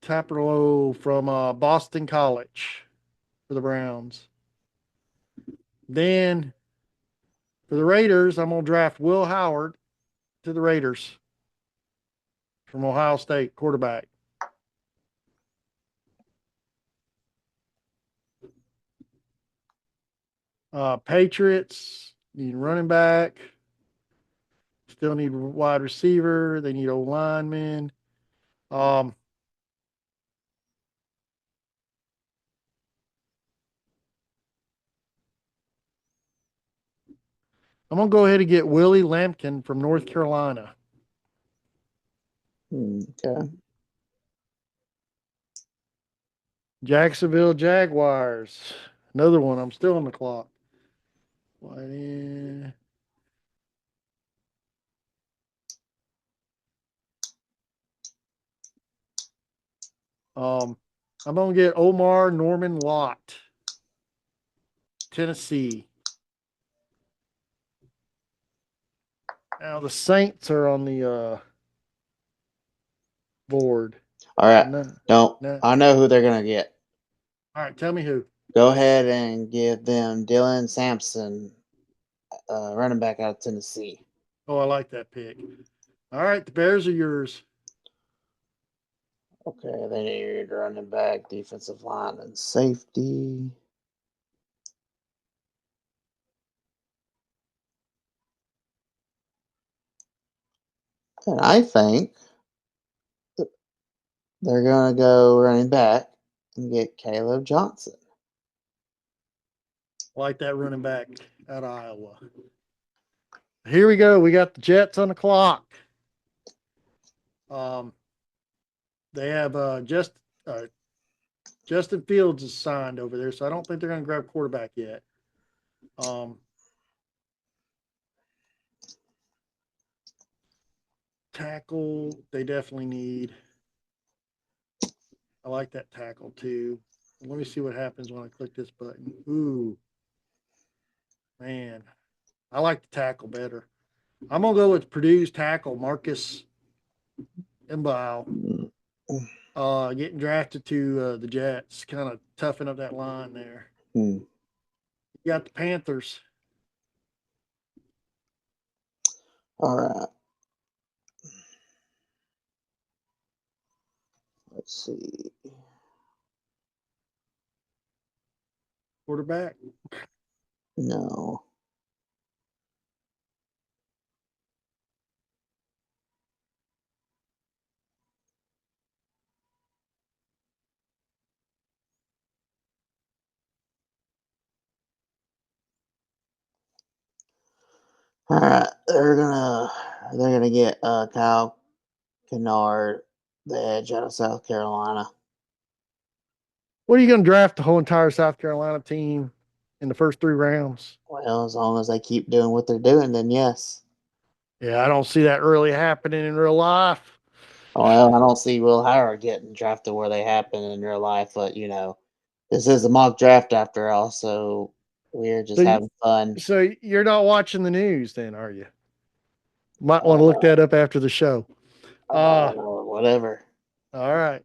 Tapperlow from Boston College for the Browns. Then For the Raiders, I'm going to draft Will Howard to the Raiders from Ohio State, quarterback. Patriots need running back. Still need wide receiver. They need old linemen. I'm going to go ahead and get Willie Lampkin from North Carolina. Okay. Jacksonville Jaguars. Another one. I'm still on the clock. I'm going to get Omar Norman Lott, Tennessee. Now the Saints are on the board. All right. No. I know who they're going to get. All right, tell me who. Go ahead and give them Dylan Sampson, running back out of Tennessee. Oh, I like that pick. All right, the Bears are yours. Okay, they need running back, defensive line, and safety. And I think they're going to go running back and get Caleb Johnson. I like that running back out of Iowa. Here we go. We got the Jets on the clock. They have Justin Fields is signed over there, so I don't think they're going to grab quarterback yet. Tackle, they definitely need. I like that tackle too. Let me see what happens when I click this button. Ooh, man, I like the tackle better. I'm gonna go with Purdue's tackle, Marcus Mbao. Getting drafted to the Jets, kind of toughen up that line there. You got the Panthers. All right. Let's see. Quarterback? No. All right, they're gonna get Kyle Kennard, the edge out of South Carolina. What are you going to draft the whole entire South Carolina team in the first 3 rounds? Well, as long as they keep doing what they're doing, then yes. Yeah, I don't see that really happening in real life. Well, I don't see Will Howard getting drafted where they happen in real life, but this is a mock draft after all, so we're just having fun. So you're not watching the news then, are you? Might want to look that up after the show. Whatever. All right.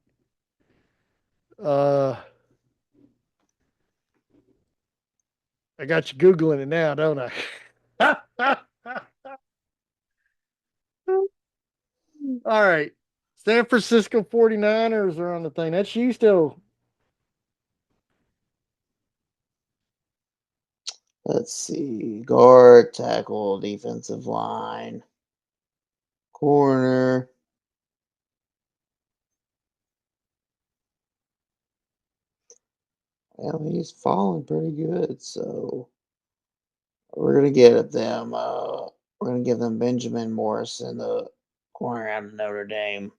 I got you Googling it now, don't I? All right. San Francisco 49ers are on the thing. That's you still. Let's see. Guard, tackle, defensive line, corner. Well, he's falling pretty good, so we're gonna get them. We're gonna give them Benjamin Morrison, the corner out of Notre Dame.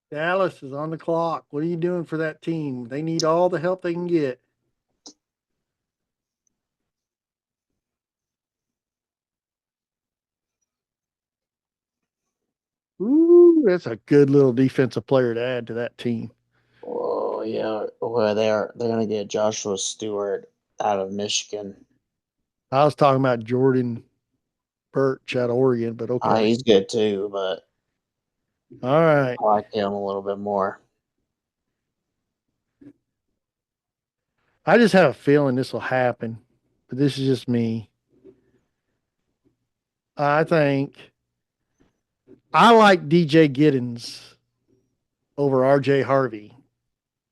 Dallas is on the clock. What are you doing for that team? They need all the help they can get. Ooh, that's a good little defensive player to add to that team. Oh yeah, well they're gonna get Joshua Stewart out of Michigan. I was talking about Jordan Birch out of Oregon, but okay. He's good too, but All right. I like him a little bit more. I just have a feeling this will happen, but this is just me. I think I like DJ Giddens over RJ Harvey,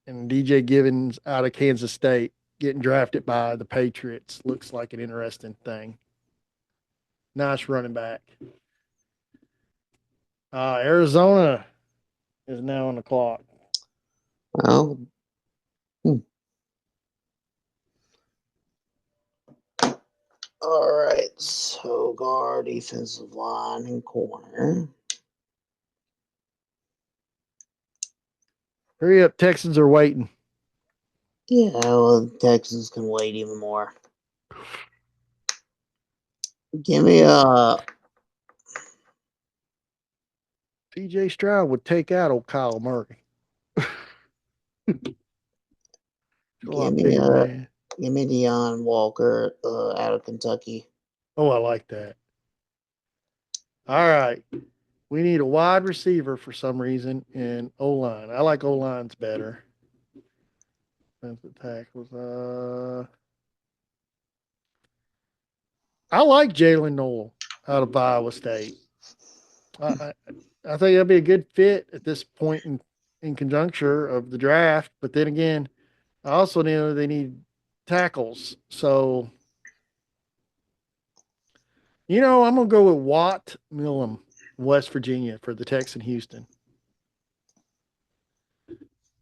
and DJ Giddens out of Kansas State getting drafted by the Patriots looks like an interesting thing. Nice running back. Arizona is now on the clock. Well, all right. So guard, defensive line, and corner. Hurry up, Texans are waiting. Yeah, well, the Texans can wait even more. Give me CJ Stroud would take out old Kyle Murray. A lot bigger man. give me Deion Walker out of Kentucky. Oh, I like that. All right. We need a wide receiver for some reason and O line. I like O lines better. Defensive tackles. I like Jalen Noel out of Iowa State. I think that'd be a good fit at this point in conjuncture of the draft. But then again, I also know they need tackles. So, I'm going to go with Watt Millam, West Virginia, for the Texan Houston.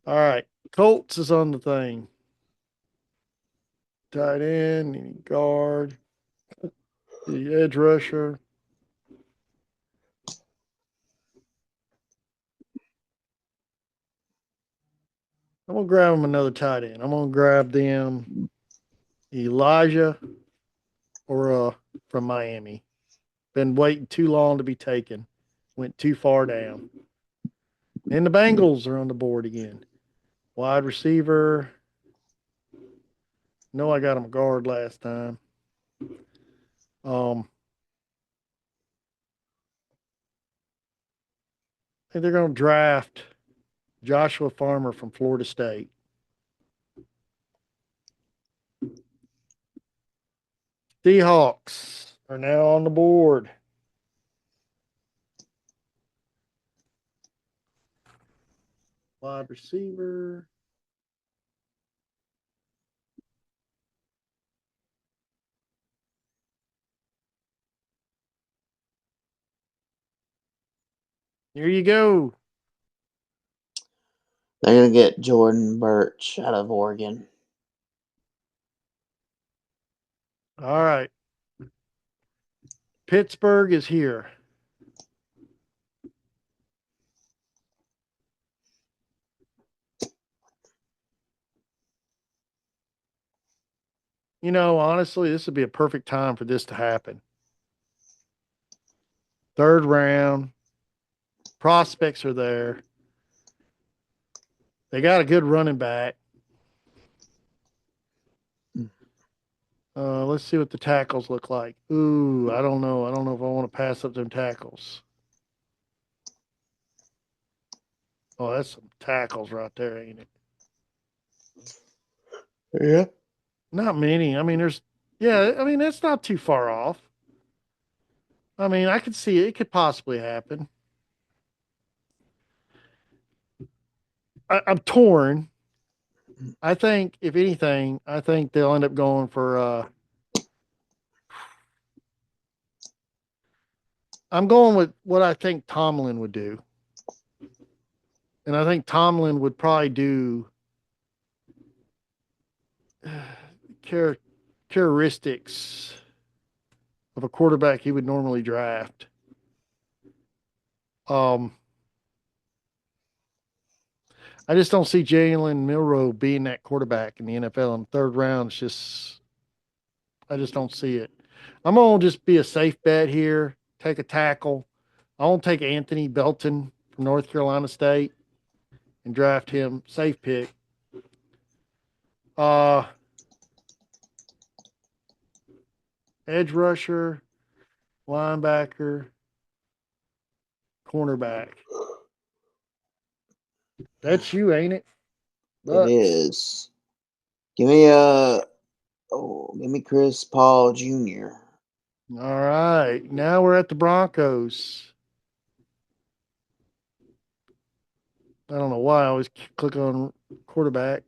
All right. Colts is on the thing. Tight end, guard, the edge rusher. I'm going to grab him another tight end. I'm going to grab them Elijah or from Miami. Been waiting too long to be taken. Went too far down. And the Bengals are on the board again. Wide receiver. No, I got him a guard last time. I think they're going to draft Joshua Farmer from Florida State. Seahawks are now on the board. Wide receiver. Here you go. They're going to get Jordan Birch out of Oregon. All right. Pittsburgh is here. Honestly, this would be a perfect time for this to happen. Third round. Prospects are there. They got a good running back. Let's see what the tackles look like. Ooh, I don't know. I don't know if I want to pass up them tackles. Oh, that's some tackles right there, ain't it? Yeah. Not many. I mean, that's not too far off. I mean, I could see it could possibly happen. I'm torn. I think, if anything, I think they'll end up going for. I'm going with what I think Tomlin would do, and I think Tomlin would probably do characteristics of a quarterback he would normally draft. I just don't see Jalen Milroe being that quarterback in the NFL in the third round. I just don't see it. I'm going to just be a safe bet here, take a tackle. I won't take Anthony Belton from North Carolina State and draft him. Safe pick. Edge rusher, linebacker, cornerback. That's you, ain't it? It Bucks. is. Give me Chris Paul Jr. All right. Now we're at the Broncos. I don't know why I always click on quarterback.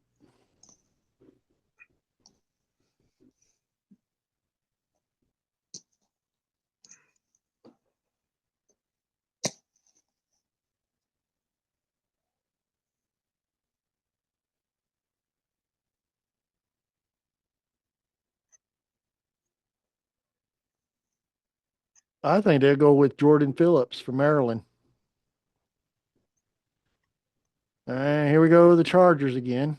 I think they'll go with Jordan Phillips from Maryland. All right, here we go with the Chargers again.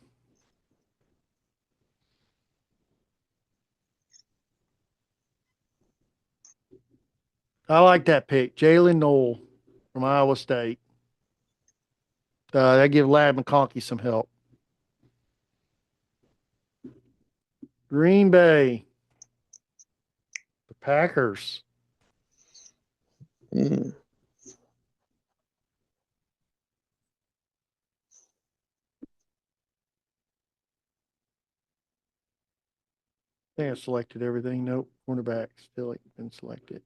I like that pick. Jalen Noel from Iowa State. That give Lad McConkey some help. Green Bay. The Packers. Mm. I think I selected everything. Nope. Cornerback still ain't been selected.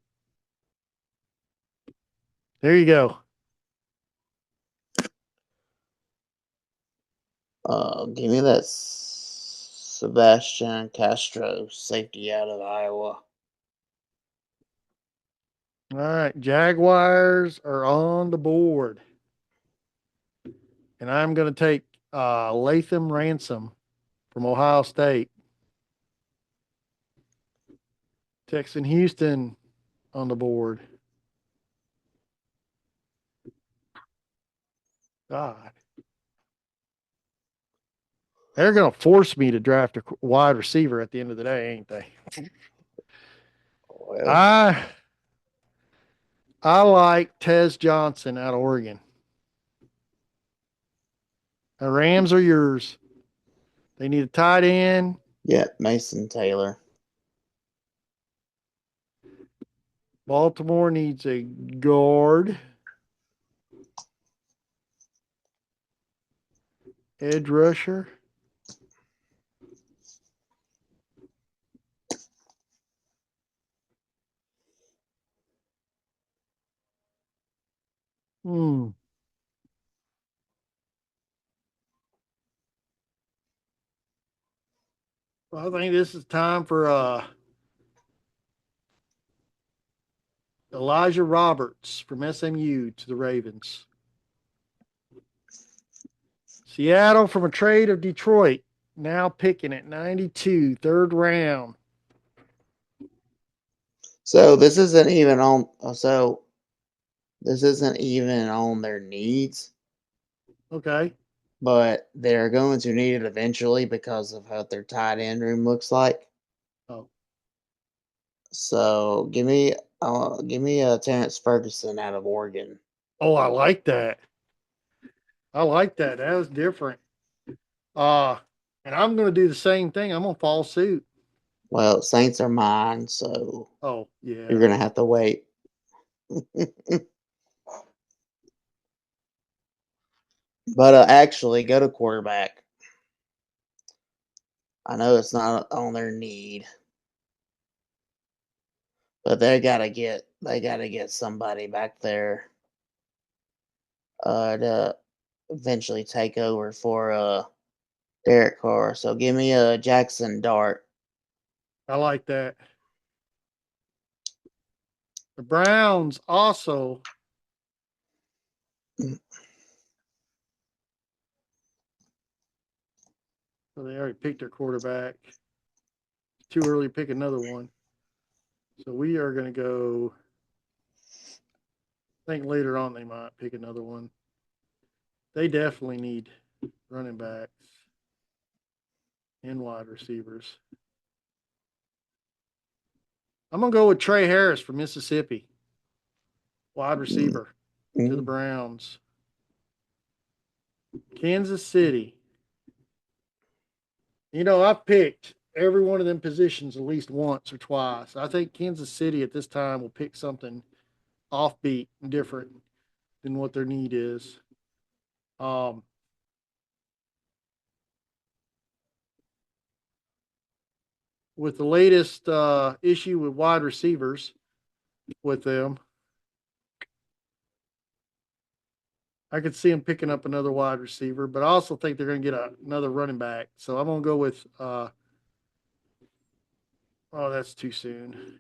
There you go. Give me that Sebastian Castro, safety out of Iowa. All right. Jaguars are on the board. And I'm going to take Latham Ransom from Ohio State. Texan Houston on the board. God. They're going to force me to draft a wide receiver at the end of the day, ain't they? Well, I like Tez Johnson out of Oregon. The Rams are yours. They need a tight end. yeah, Mason Taylor. Baltimore needs a guard. Edge rusher. I think this is time for Elijah Roberts from SMU to the Ravens. Seattle from a trade of Detroit, now picking at 92, third round. So this isn't even on. So this isn't even on their needs, Okay. but they're going to need it eventually because of how their tight end room looks like. Oh, So give me a Terrence Ferguson out of Oregon. oh, I like that. I like that. That was different. Uh, and I'm going to do the same thing. I'm going to follow suit. Well, Saints are mine, so Oh, you're yeah. gonna have to wait. But actually, go to quarterback. I know it's not on their need, but they gotta get somebody back there to eventually take over for Derek Carr. So give me a Jackson Dart. I like that. The Browns also. So they already picked their quarterback. It's too early to pick another one. So we are going to go. I think later on they might pick another one. They definitely need running backs and wide receivers. I'm going to go with Trey Harris from Mississippi, wide receiver to the Mm-hmm. Browns. Kansas City. You know, I've picked every one of them positions at least once or twice. I think Kansas City at this time will pick something offbeat and different than what their need is. with the latest issue with wide receivers with them, I could see them picking up another wide receiver, but I also think they're going to get another running back. So I'm going to go with. Oh, that's too soon.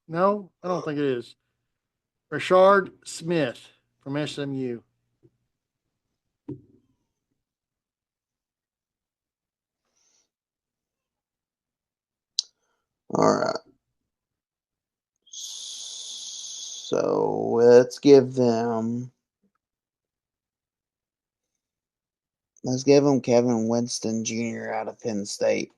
No, I don't think it is. Rashard Smith from SMU. All right. So let's give them Kevin Winston Jr. out of Penn State.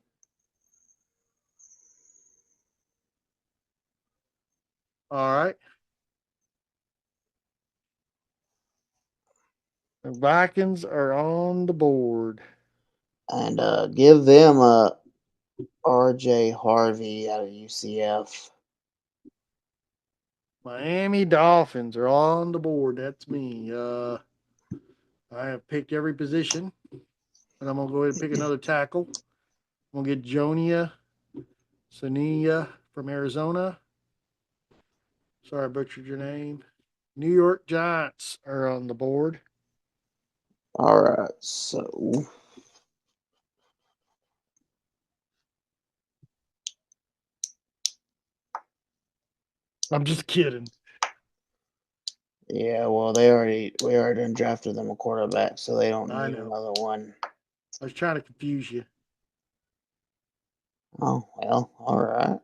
All right. The Vikings are on the board. And give them a R.J. Harvey out of UCF. Miami Dolphins are on the board. That's me. I have picked every position, and I'm gonna go ahead and pick another tackle. I'm gonna get Jonia Sania from Arizona. Sorry, I butchered your name. New York Giants are on the board. All right, so I'm just kidding. yeah, well, we already done drafted them a quarterback, so they don't I need know. another one. I was trying to confuse you. Oh well, all right.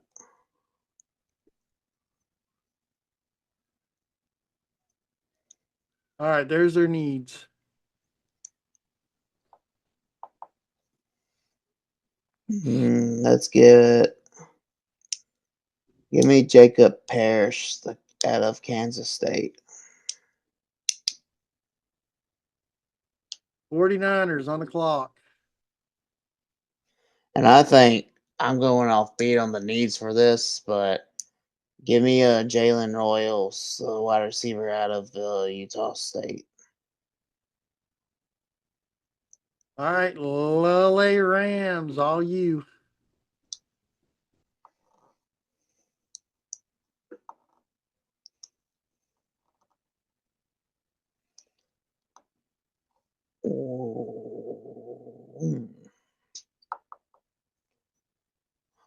All right, there's their needs. Let's give me Jacob Parrish out of Kansas State. 49ers on the clock. And I think I'm going off beat on the needs for this, but give me a Jalen Royals, wide receiver out of Utah State. All right, LA Rams, all you.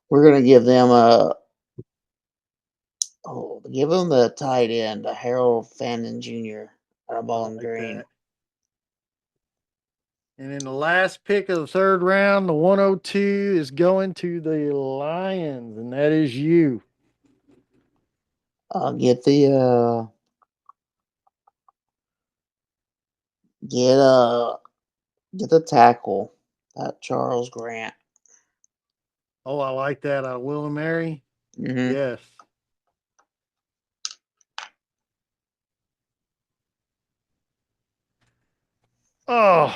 We're gonna give them give them the tight end, Harold Fannin Jr. out of I Bowling like Green. that. And in the last pick of the third round, the 102 is going to the Lions, and that is you. Get the get the tackle, Charles Grant. Oh, I like that. Will and Mary. Mm-hmm. Yes. Oh,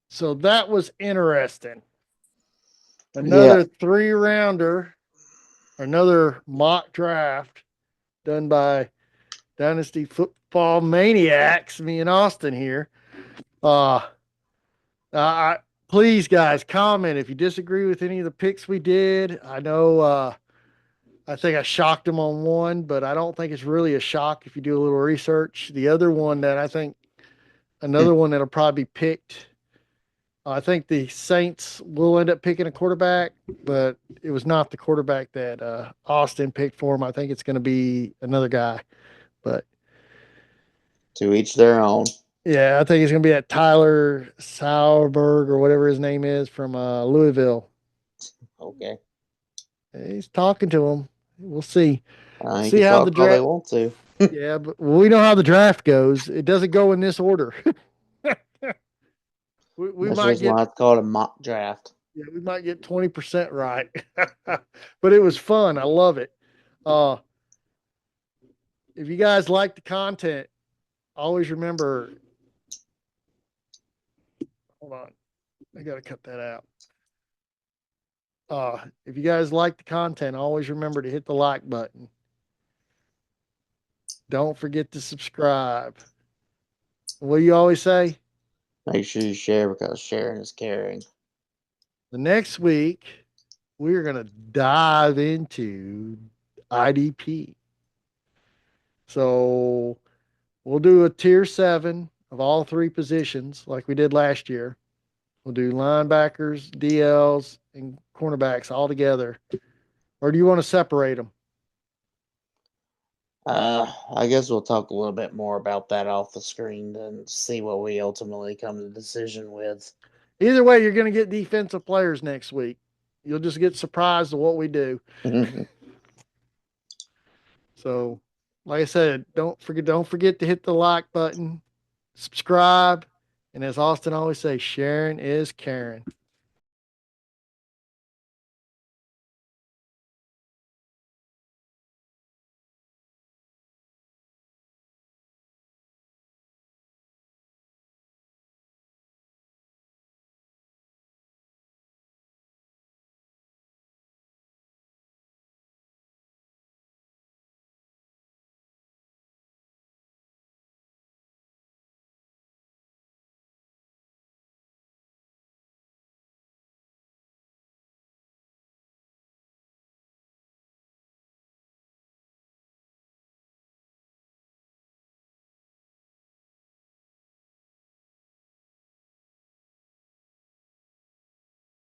so that was interesting. Yeah. Another 3-rounder, another mock draft done by Dynasty Football Maniacs, me and Austin here. Uh, I please, guys, comment if you disagree with any of the picks we did. I know I think I shocked them on one, but I don't think it's really a shock if you do a little research. The other one that I think, another one that'll probably be picked, I think the Saints will end up picking a quarterback, but it was not the quarterback that Austin picked for him. I think it's going to be another guy. But To each their own. yeah, I think it's going to be that Tyler Sauerberg or whatever his name is from Louisville. Okay. He's talking to him. We'll see. You See can how the talk all they draft. want to. Yeah, but we know how the draft goes. It doesn't go in this order. we That's the might reason get why it's called a mock draft. yeah, we might get 20% right. But it was fun. I love it. Uh if you guys like the content, always remember, hold on. I gotta cut that out. If you guys like the content, always remember to hit the like button. Don't forget to subscribe. What do you always say? Make sure you share because sharing is caring. The next week we're going to dive into IDP. So we'll do a tier 7 of all 3 positions like we did last year. We'll do linebackers, DLs, and cornerbacks all together. Or do you want to separate them? I guess we'll talk a little bit more about that off the screen and see what we ultimately come to a decision with. Either way, you're going to get defensive players next week. You'll just get surprised at what we do. So, like I said, don't forget to hit the like button, subscribe, and as Austin always says, sharing is caring.